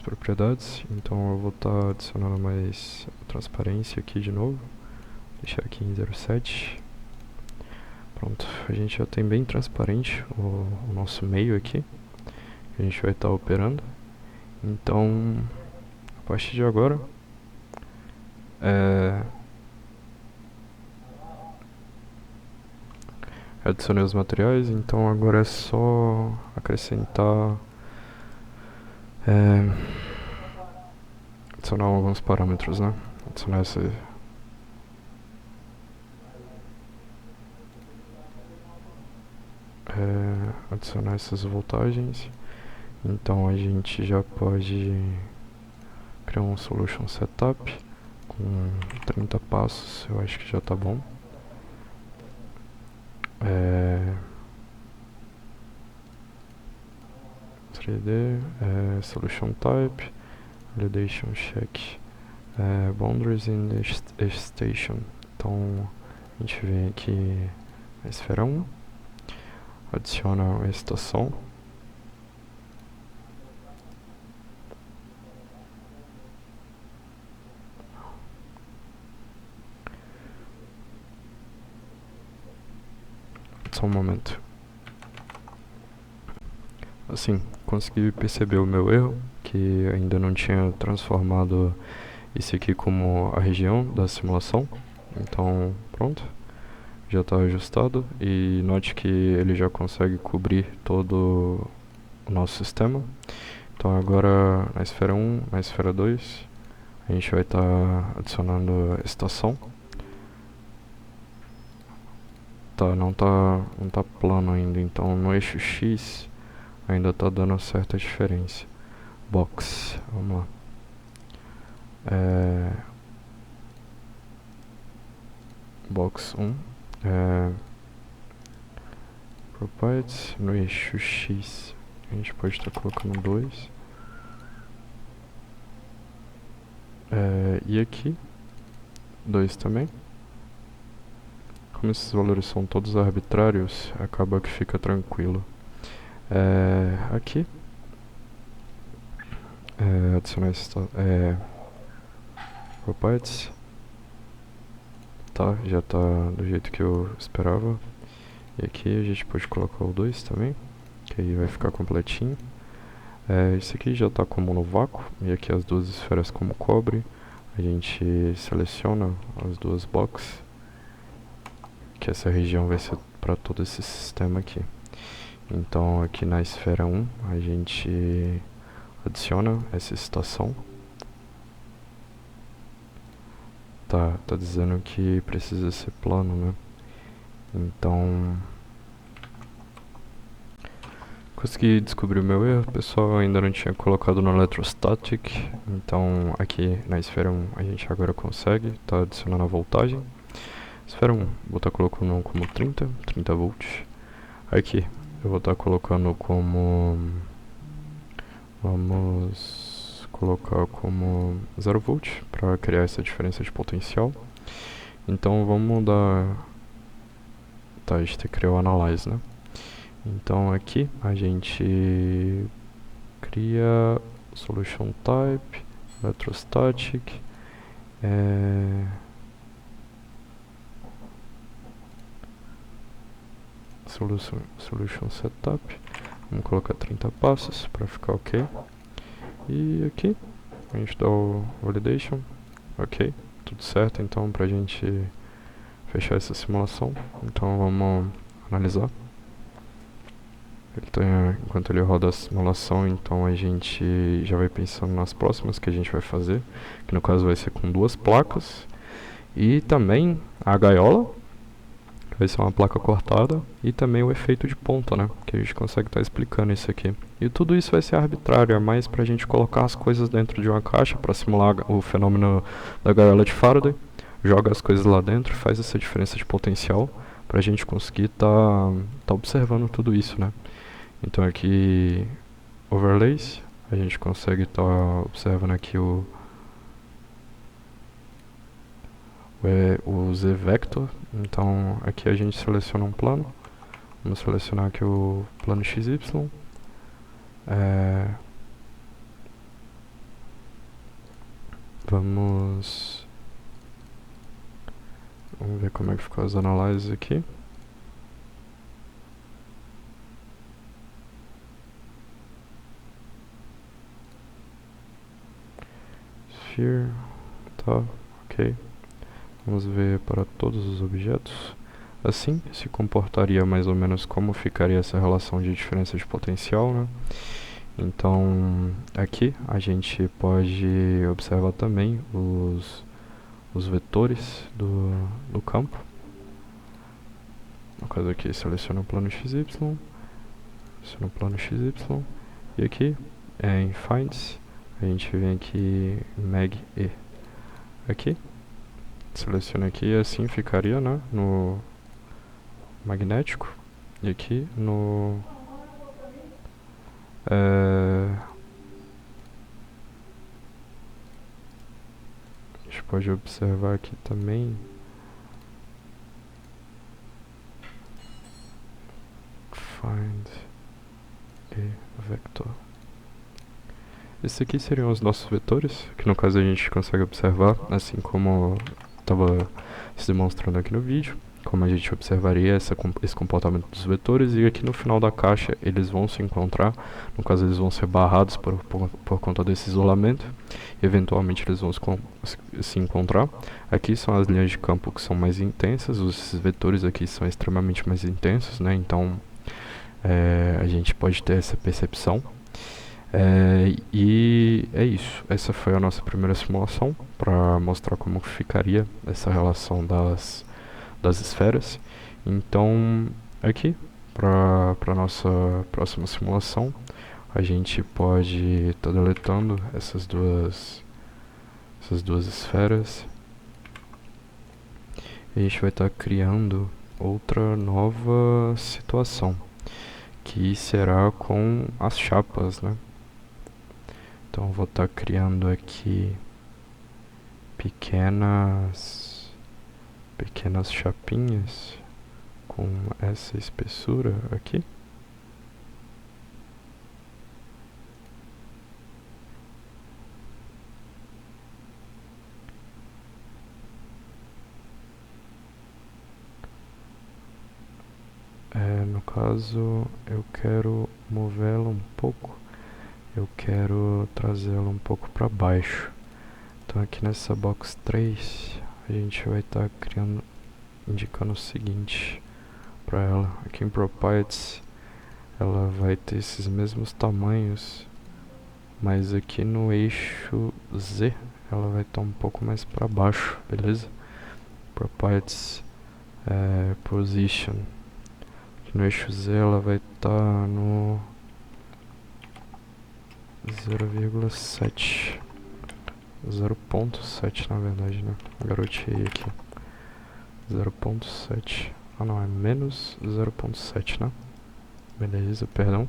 propriedades. Então eu vou estar adicionando mais transparência aqui de novo, deixar aqui em 0.7. Pronto, a gente já tem bem transparente o nosso meio aqui, que a gente vai estar operando. Então, a partir de agora, adicionei os materiais, então agora é só acrescentar, adicionar alguns parâmetros, né? Adicionar essas voltagens. Então a gente já pode criar um solution setup com 30 passos, eu acho que já tá bom. 3D, solution type, validation check, boundaries in the station. Então a gente vem aqui na esfera 1, adiciona a estação. Só um momento. Assim, consegui perceber o meu erro, que ainda não tinha transformado isso aqui como a região da simulação. Então, pronto, já está ajustado, e note que ele já consegue cobrir todo o nosso sistema. Então agora na esfera 1, na esfera 2, a gente vai estar adicionando a estação. Não tá plano ainda, então no eixo X ainda tá dando certa diferença. Box, vamos lá. Box 1, properties, no eixo X a gente pode estar colocando 2. E aqui 2 também. Como esses valores são todos arbitrários, acaba que fica tranquilo. Aqui adicionar properties. Tá, já tá do jeito que eu esperava. E aqui a gente pode colocar o 2 também, que aí vai ficar completinho. Isso aqui já tá como no vácuo, e aqui as duas esferas como cobre. A gente seleciona as duas boxes, que essa região vai ser para todo esse sistema aqui. Então aqui na esfera 1 a gente adiciona essa estação. Tá dizendo que precisa ser plano, né? Então consegui descobrir o meu erro, pessoal. Eu ainda não tinha colocado no electrostatic. Então aqui na esfera 1 a gente agora consegue, tá adicionando a voltagem. Esfera 1, vou estar colocando como 30 volts. Aqui eu vou estar colocando como, vamos colocar como 0 volt para criar essa diferença de potencial. Então vamos mudar. A gente tem que criar o analyze, né? Então aqui a gente cria solution type, electrostatic, Solution Setup. Vamos colocar 30 passos para ficar ok. E aqui a gente dá o Validation. Ok, tudo certo então pra gente fechar essa simulação. Então vamos analisar. Enquanto ele roda a simulação, então a gente já vai pensando nas próximas que a gente vai fazer, que no caso vai ser com 2 placas, e também a gaiola, que vai ser uma placa cortada, e também o efeito de ponta, né, que a gente consegue estar explicando isso aqui. E tudo isso vai ser arbitrário, é mais pra gente colocar as coisas dentro de uma caixa para simular o fenômeno da gaiola de Faraday, joga as coisas lá dentro, faz essa diferença de potencial, pra gente conseguir tá observando tudo isso, né. Então aqui, overlays, a gente consegue estar observando aqui o Z-Vector. Então aqui a gente seleciona um plano. Vamos selecionar aqui o plano XY. Vamos ver como é que ficou as análises aqui. Sphere, tá, ok. Vamos ver para todos os objetos. Assim se comportaria mais ou menos como ficaria essa relação de diferença de potencial, né? Então aqui a gente pode observar também os vetores do campo. No caso aqui, seleciona o plano XY, seleciona o plano XY, e aqui em Finds a gente vem aqui em Mag E. Aqui, seleciona aqui e assim ficaria, né, no magnético, e aqui no a gente pode observar aqui também Find e Vector. Esses aqui seriam os nossos vetores, que no caso a gente consegue observar, assim como estava se demonstrando aqui no vídeo, como a gente observaria esse comportamento dos vetores, e aqui no final da caixa eles vão se encontrar, no caso eles vão ser barrados por conta desse isolamento, e eventualmente eles vão se encontrar. Aqui são as linhas de campo que são mais intensas, os vetores aqui são extremamente mais intensos, né? Então a gente pode ter essa percepção. E é isso, essa foi a nossa primeira simulação para mostrar como ficaria essa relação das esferas. Então aqui para nossa próxima simulação a gente pode estar deletando essas duas esferas, e a gente vai estar criando outra nova situação, que será com as chapas, né? Então vou estar criando aqui pequenas chapinhas com essa espessura aqui. No caso eu quero movê-la um pouco. Eu quero trazê-la um pouco para baixo. Então aqui nessa box 3 a gente vai estar indicando o seguinte para ela. Aqui em Properties ela vai ter esses mesmos tamanhos, mas aqui no eixo Z ela vai estar um pouco mais para baixo, beleza? Properties, Position. Aqui no eixo Z ela vai estar no 0,7, 0,7 na verdade, né? Garoteei aqui. 0,7. Ah não, é menos 0,7, né? Beleza, perdão.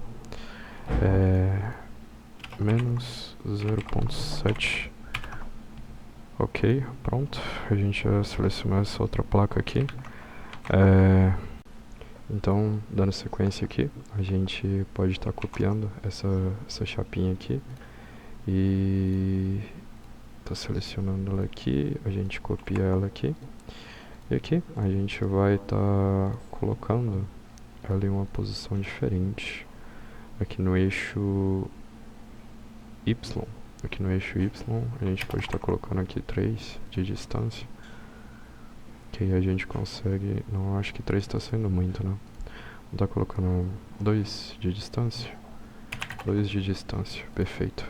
Menos 0,7. Ok, pronto. A gente já selecionou essa outra placa aqui. Então, dando sequência aqui, a gente pode estar copiando essa chapinha aqui e tá selecionando ela aqui, a gente copia ela aqui, e aqui a gente vai estar colocando ela em uma posição diferente. Aqui no eixo Y. Aqui no eixo Y a gente pode estar colocando aqui 3 de distância. Que aí a gente consegue... Não, acho que 3 está sendo muito, né? Vou estar colocando 2 de distância. 2 de distância, perfeito.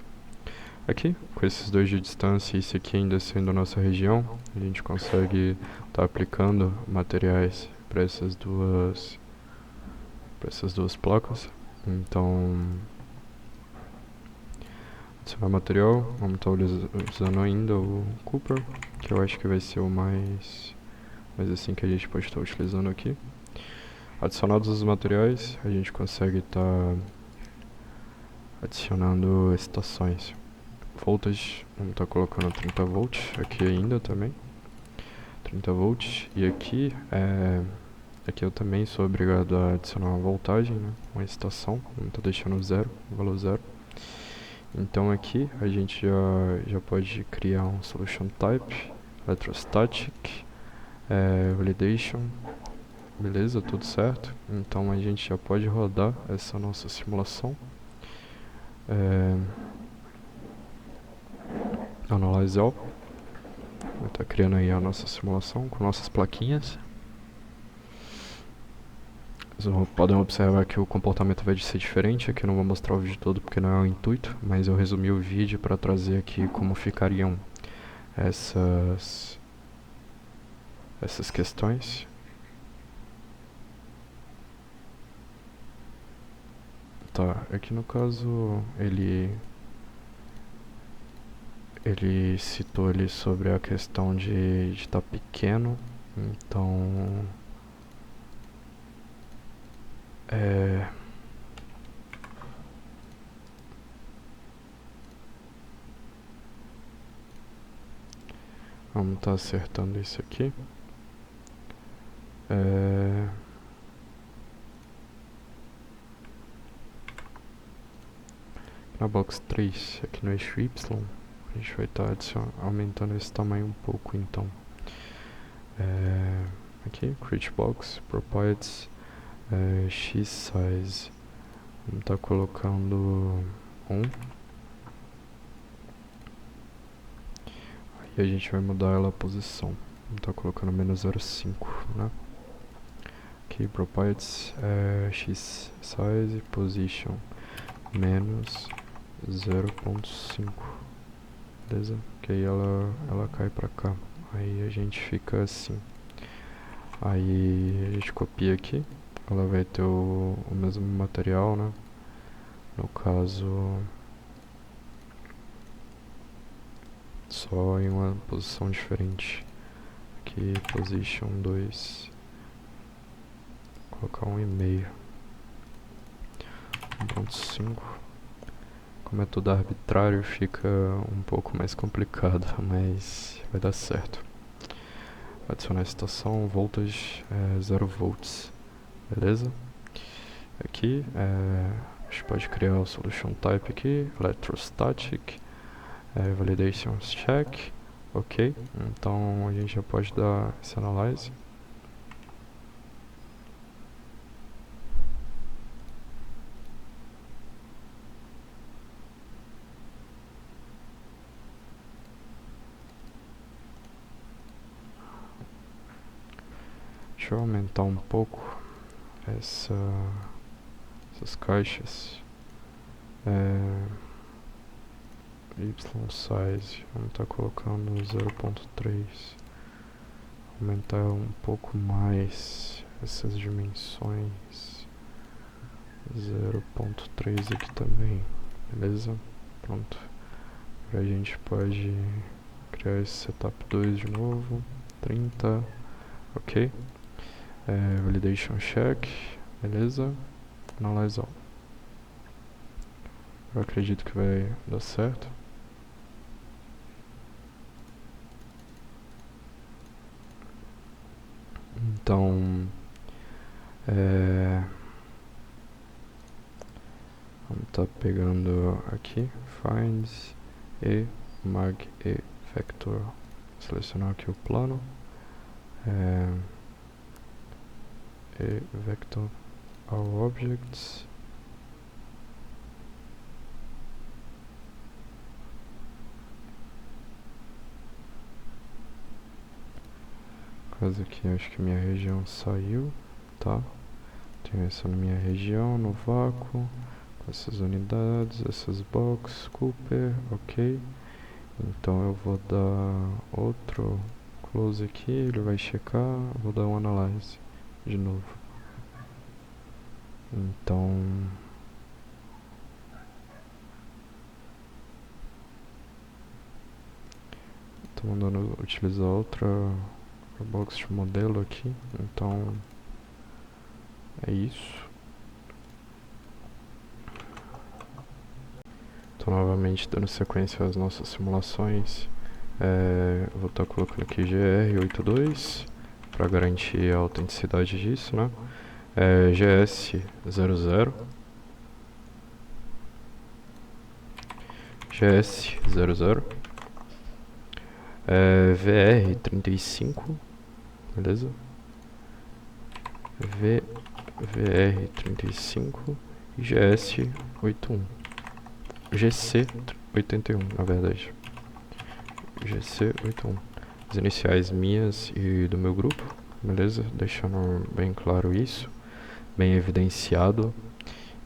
Aqui, com esses 2 de distância e esse aqui ainda sendo a nossa região, a gente consegue estar aplicando materiais para essas duas placas. Então, adicionar material, vamos estar usando ainda o Cooper, que eu acho que vai ser o mais assim que a gente pode estar utilizando aqui. Adicionados os materiais, a gente consegue estar adicionando estações. Voltage, vamos estar colocando 30 volts aqui ainda também. 30 volts. E aqui, aqui eu também sou obrigado a adicionar uma voltagem, né? Uma estação. Vamos estar deixando zero, valor zero. Então aqui a gente já pode criar um solution type, electrostatic, validation. Beleza, tudo certo. Então a gente já pode rodar essa nossa simulação. Analyze all. Vai estar criando aí a nossa simulação com nossas plaquinhas. Vocês podem observar que o comportamento vai ser diferente. Aqui eu não vou mostrar o vídeo todo porque não é o intuito, mas eu resumi o vídeo para trazer aqui como ficariam essas questões. Tá, aqui no caso ele citou ali sobre a questão de estar pequeno, então vamos estar acertando isso aqui. Na box 3, aqui no eixo Y, a gente vai estar aumentando esse tamanho um pouco, então. Aqui, create box, properties, x size. Vamos estar colocando 1. Aí a gente vai mudar ela a posição. Vamos estar colocando menos 0,5, né? Aqui, properties, x size, position, menos 0,5. Beleza? Que aí ela cai pra cá. Aí a gente fica assim. Aí a gente copia aqui. Ela vai ter o mesmo material, né? No caso, só em uma posição diferente. Aqui, position 2. Vou colocar 1,5. 1,5. Como é tudo arbitrário, fica um pouco mais complicado, mas vai dar certo. Vou adicionar a estação, voltage 0 volts, beleza? Aqui, a gente pode criar o solution type aqui, electrostatic, validation check, ok. Então a gente já pode dar esse analyze. Deixa eu aumentar um pouco essas caixas. Y size, vamos estar colocando 0,3. Aumentar um pouco mais essas dimensões. 0,3 aqui também, beleza? Pronto. Agora a gente pode criar esse setup 2 de novo. 30, ok. Validation check, beleza? Analyze all. Eu acredito que vai dar certo. Então, vamos estar pegando aqui, find e mag e vector. Selecionar aqui o plano. E vector All objects. Caso aqui, acho que minha região saiu, tá? Tenho essa na minha região, no vácuo, com essas unidades, essas boxes, Cooper, ok. Então eu vou dar outro close aqui, ele vai checar, vou dar um analyze de novo. Então tô mandando utilizar outra box de modelo aqui, então é isso. Tô novamente dando sequência às nossas simulações. Vou estar colocando aqui GR82 para garantir a autenticidade disso, né? GS00, GS00, VR35, beleza? VR35 e GS81, GC81 na verdade, GC81, as iniciais minhas e do meu grupo, beleza? Deixando bem claro isso, bem evidenciado.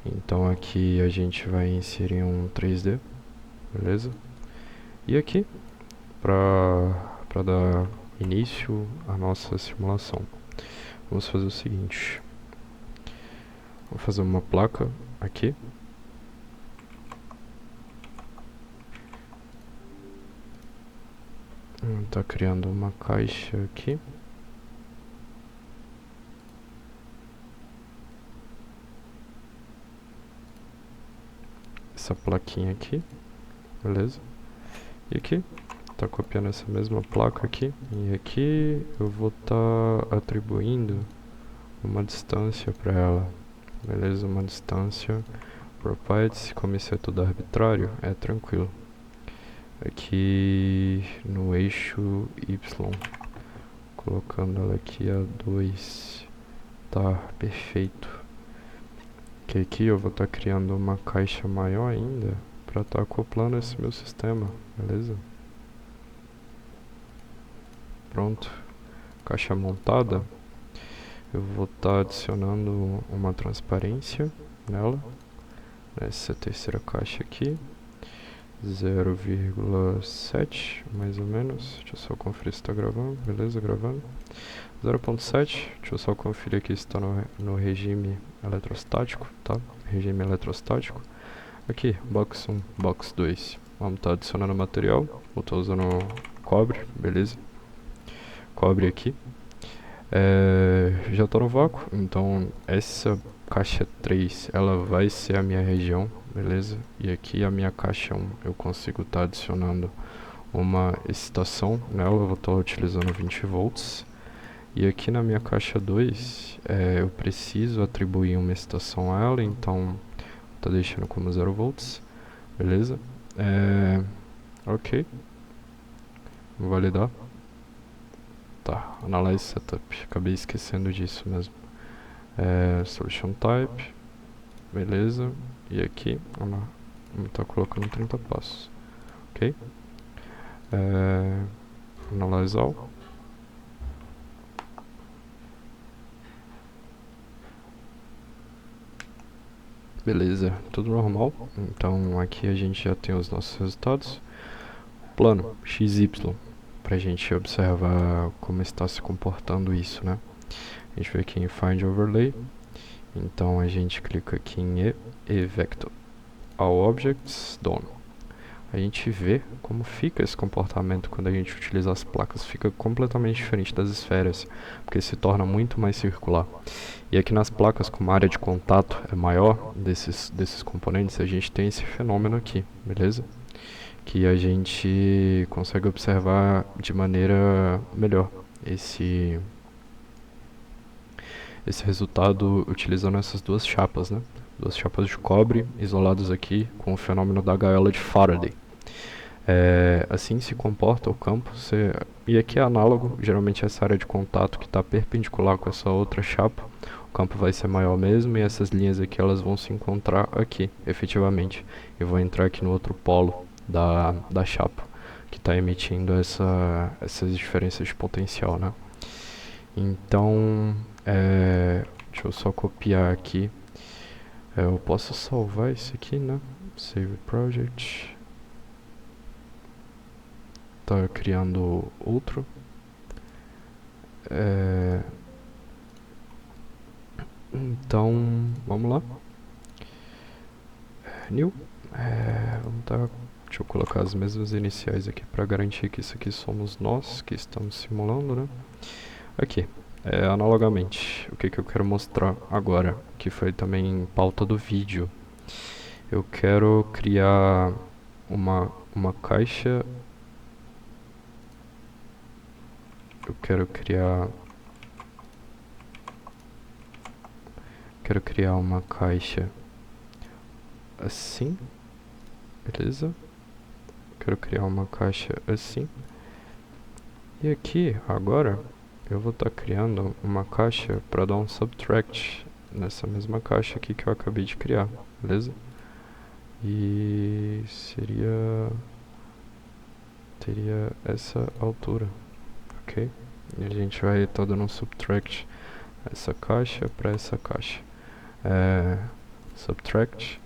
Então aqui a gente vai inserir um 3D, beleza? E aqui, para dar início à nossa simulação, vamos fazer o seguinte. Vou fazer uma placa aqui. Tá criando uma caixa aqui. Essa plaquinha aqui, beleza? E aqui, tá copiando essa mesma placa aqui. E aqui eu vou estar atribuindo uma distância para ela, beleza? Uma distância properties, como isso é tudo arbitrário, é tranquilo. Aqui no eixo Y, colocando ela aqui a 2, tá perfeito. Que aqui eu vou estar criando uma caixa maior ainda para estar acoplando esse meu sistema, beleza? Pronto, caixa montada. Eu vou estar adicionando uma transparência nela, nessa terceira caixa aqui. 0,7 mais ou menos, deixa eu só conferir se está gravando, beleza, gravando. 0,7, deixa eu só conferir aqui se está no regime eletrostático, tá? Regime eletrostático. Aqui, box 1, box 2, vamos estar adicionando material, eu estou usando cobre, beleza? Cobre aqui. Já estou no vácuo, então essa caixa 3, ela vai ser a minha região, beleza? E aqui a minha caixa 1, eu consigo estar adicionando uma excitação nela, eu vou estar utilizando 20 volts. E aqui na minha caixa 2, eu preciso atribuir uma excitação a ela, então tá deixando como 0 volts, beleza? Ok, vou validar. Tá, Analyze Setup, acabei esquecendo disso mesmo. Solution Type, beleza, e aqui vamos estar colocando 30 passos, ok? Analyze All. Beleza, tudo normal. Então aqui a gente já tem os nossos resultados. Plano XY, pra gente observar como está se comportando isso, né? A gente vem aqui em Find Overlay. Então a gente clica aqui em E Vector. All Objects Done. A gente vê como fica esse comportamento quando a gente utiliza as placas. Fica completamente diferente das esferas, porque se torna muito mais circular. E aqui nas placas, como a área de contato é maior desses componentes, a gente tem esse fenômeno aqui, beleza? Que a gente consegue observar de maneira melhor esse resultado utilizando essas duas chapas, né? Duas chapas de cobre isoladas aqui com o fenômeno da gaiola de Faraday. Assim se comporta o campo. E aqui é análogo, geralmente essa área de contato que está perpendicular com essa outra chapa, o campo vai ser maior mesmo, e essas linhas aqui elas vão se encontrar aqui, efetivamente. Eu vou entrar aqui no outro polo da chapa, que está emitindo essas diferenças de potencial, né? Então, deixa eu só copiar aqui. Eu posso salvar isso aqui, né? Save project. Tá criando outro. Então, vamos lá. New. Deixa eu colocar as mesmas iniciais aqui para garantir que isso aqui somos nós que estamos simulando, né? Aqui. Analogamente, o que eu quero mostrar agora, que foi também pauta do vídeo. Eu quero criar uma caixa. Eu quero criar uma caixa assim, beleza? Quero criar uma caixa assim. E aqui, agora, eu vou estar criando uma caixa para dar um subtract nessa mesma caixa aqui que eu acabei de criar, beleza? E teria essa altura, ok? E a gente vai estar dando um subtract essa caixa para essa caixa. Subtract,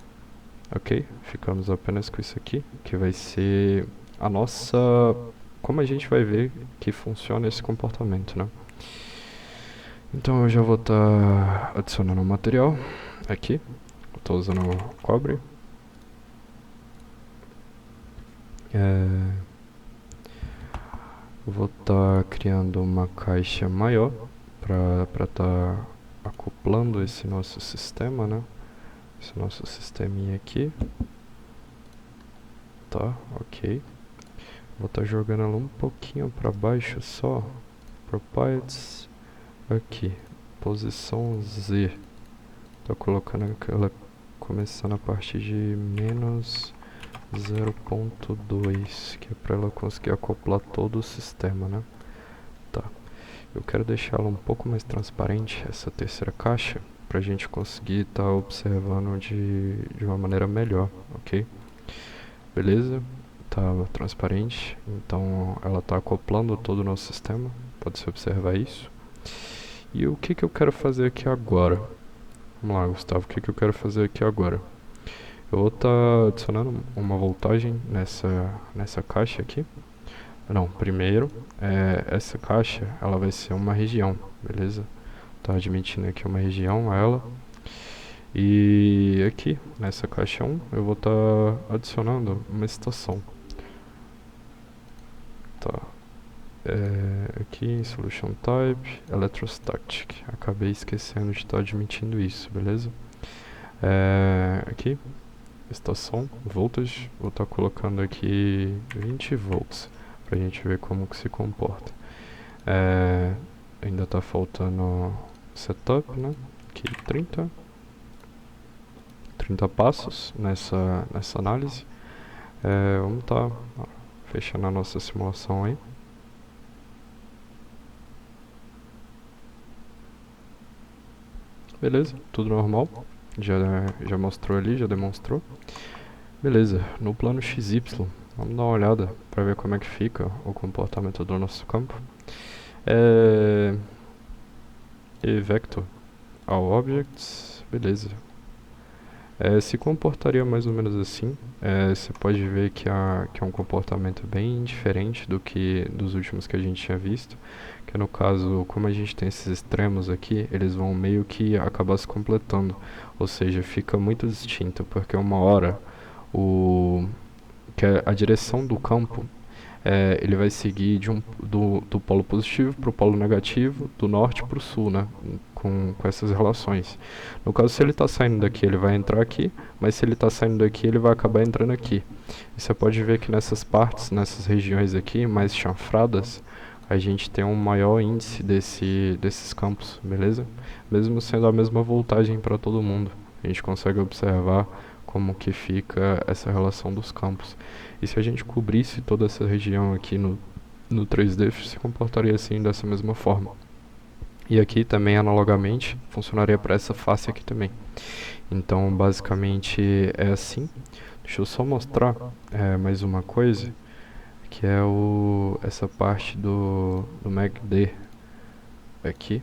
ok? Ficamos apenas com isso aqui, que vai ser a nossa... Como a gente vai ver que funciona esse comportamento, né? Então eu já vou estar adicionando o material aqui. Estou usando cobre. Vou estar criando uma caixa maior para estar acoplando esse nosso sistema, né? Esse nosso sisteminha aqui. Tá, ok. Vou estar jogando ela um pouquinho para baixo só. Properties. Aqui. Posição Z. Tô colocando ela começando a partir de menos 0.2, que é para ela conseguir acoplar todo o sistema, né? Tá. Eu quero deixar ela um pouco mais transparente, essa terceira caixa, pra gente conseguir estar observando de uma maneira melhor, ok? Beleza? Tá transparente, então ela tá acoplando todo o nosso sistema, pode-se observar isso. E o que eu quero fazer aqui agora? Vamos lá, Gustavo, o que eu quero fazer aqui agora? Eu vou estar adicionando uma voltagem nessa caixa aqui. Não, primeiro, essa caixa, ela vai ser uma região, beleza? Tá admitindo aqui uma região a ela. E aqui, nessa caixa 1, eu vou estar adicionando uma estação. Tá. Aqui em Solution Type, Electrostatic. Acabei esquecendo de estar admitindo isso, beleza? Aqui, estação, voltage, vou estar colocando aqui 20 volts, pra gente ver como que se comporta. Ainda está faltando setup, né? Aqui 30 passos nessa análise. Vamos estar fechando a nossa simulação aí. Beleza, tudo normal. Já mostrou ali, já demonstrou. Beleza, no plano XY, vamos dar uma olhada para ver como é que fica o comportamento do nosso campo. E vector all objects, beleza. Se comportaria mais ou menos assim. Você pode ver que é um comportamento bem diferente dos últimos que a gente tinha visto. Que no caso, como a gente tem esses extremos aqui, eles vão meio que acabar se completando. Ou seja, fica muito distinto, porque uma hora que a direção do campo ele vai seguir do polo positivo para o polo negativo, do norte para o sul, né? Com essas relações. No caso, se ele está saindo daqui, ele vai entrar aqui, mas se ele está saindo daqui, ele vai acabar entrando aqui. E você pode ver que nessas partes, nessas regiões aqui, mais chanfradas, a gente tem um maior índice desses campos, beleza? Mesmo sendo a mesma voltagem para todo mundo, a gente consegue observar como que fica essa relação dos campos. E se a gente cobrisse toda essa região aqui no 3D, se comportaria assim dessa mesma forma. E aqui também, analogamente, funcionaria para essa face aqui também. Então, basicamente é assim. Deixa eu só mostrar mais uma coisa, que é essa parte do MagD aqui,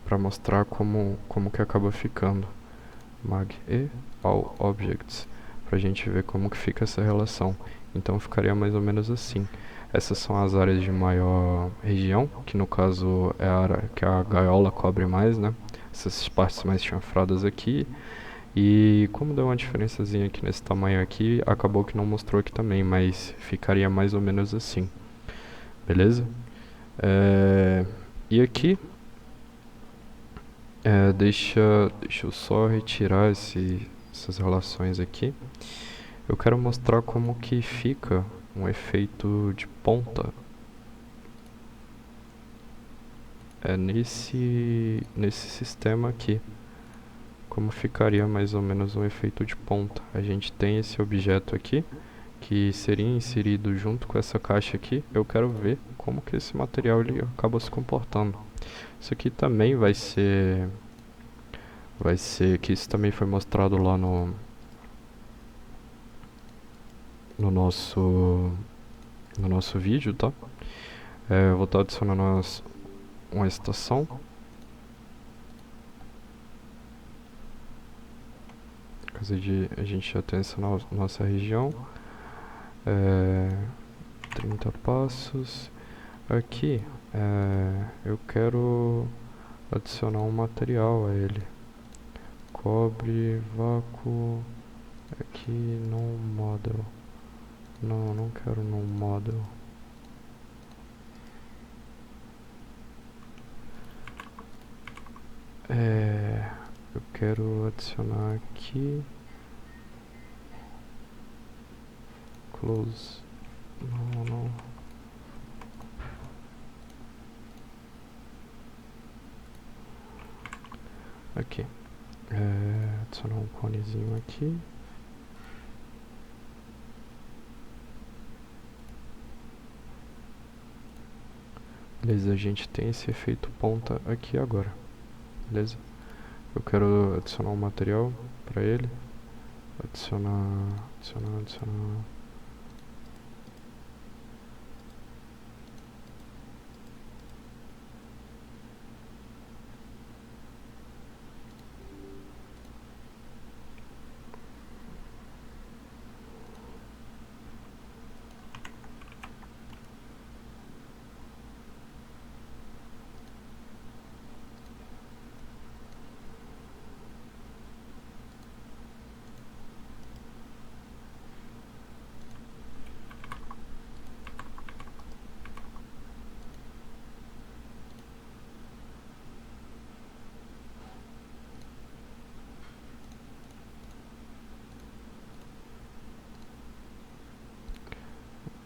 para mostrar como que acaba ficando. Mag e all objects, pra gente ver como que fica essa relação. Então ficaria mais ou menos assim. Essas são as áreas de maior região, que no caso é a área que a gaiola cobre mais, né? Essas partes mais chanfradas aqui. E como deu uma diferençazinha aqui nesse tamanho aqui, acabou que não mostrou aqui também, mas ficaria mais ou menos assim. Beleza? E aqui deixa eu só retirar essas relações aqui. Eu quero mostrar como que fica um efeito de ponta nesse sistema aqui. Como ficaria mais ou menos um efeito de ponta. A gente tem esse objeto aqui, que seria inserido junto com essa caixa aqui. Eu quero ver como que esse material ele acaba se comportando. Isso aqui também vai ser que isso também foi mostrado lá no nosso vídeo, tá? Eu vou estar adicionando uma estação. Caso de a gente já tenha essa nossa região. 30 passos. Aqui eu quero adicionar um material a ele. Cobre, vácuo. Aqui no model. Não quero no model. Eu quero adicionar aqui. Close. Não. Aqui. Adicionar um conezinho aqui. Beleza, a gente tem esse efeito ponta aqui agora. Beleza? Eu quero adicionar um material para ele. Adicionar.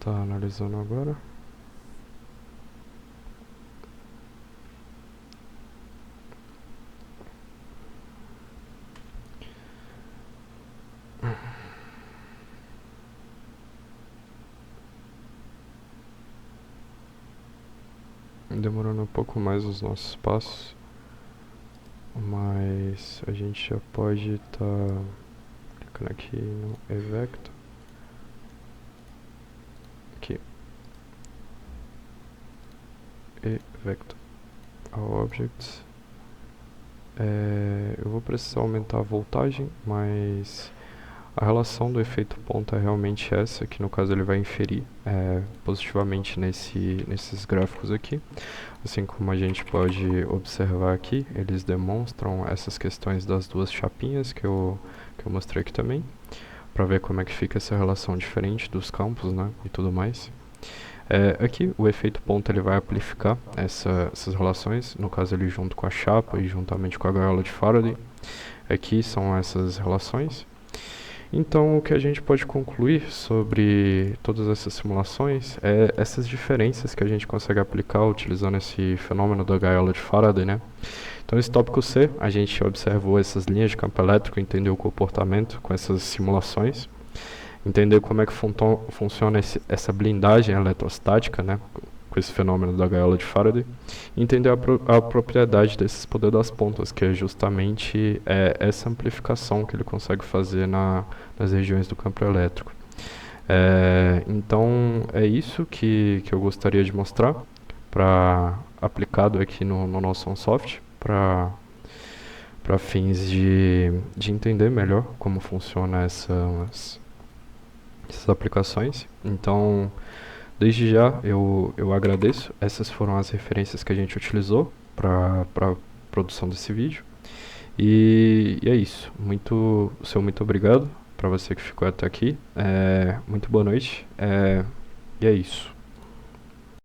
Tá analisando agora. Demorando um pouco mais os nossos passos, mas a gente já pode estar clicando aqui no Evector. Aqui. Evector All Objects. Eu vou precisar aumentar a voltagem, mas a relação do efeito ponta é realmente essa, que no caso ele vai inferir positivamente nesses gráficos aqui. Assim como a gente pode observar aqui, eles demonstram essas questões das duas chapinhas que eu mostrei aqui também, para ver como é que fica essa relação diferente dos campos, né, e tudo mais. Aqui o efeito ponta ele vai amplificar essas relações, no caso ele junto com a chapa e juntamente com a gaiola de Faraday. Aqui são essas relações. Então, o que a gente pode concluir sobre todas essas simulações é essas diferenças que a gente consegue aplicar utilizando esse fenômeno da gaiola de Faraday, né? Então, esse tópico C, a gente observou essas linhas de campo elétrico, entendeu o comportamento com essas simulações, entender como é que funciona essa blindagem eletrostática, né? Com esse fenômeno da gaiola de Faraday, e entender a propriedade desses poderes das pontas, que é justamente essa amplificação que ele consegue fazer nas regiões do campo elétrico. Então, é isso que eu gostaria de mostrar, aplicado aqui no nosso OnSoft, para fins de entender melhor como funcionam essas aplicações. Então, desde já eu agradeço. Essas foram as referências que a gente utilizou para a produção desse vídeo. E é isso. Muito obrigado para você que ficou até aqui. Muito boa noite. E é isso.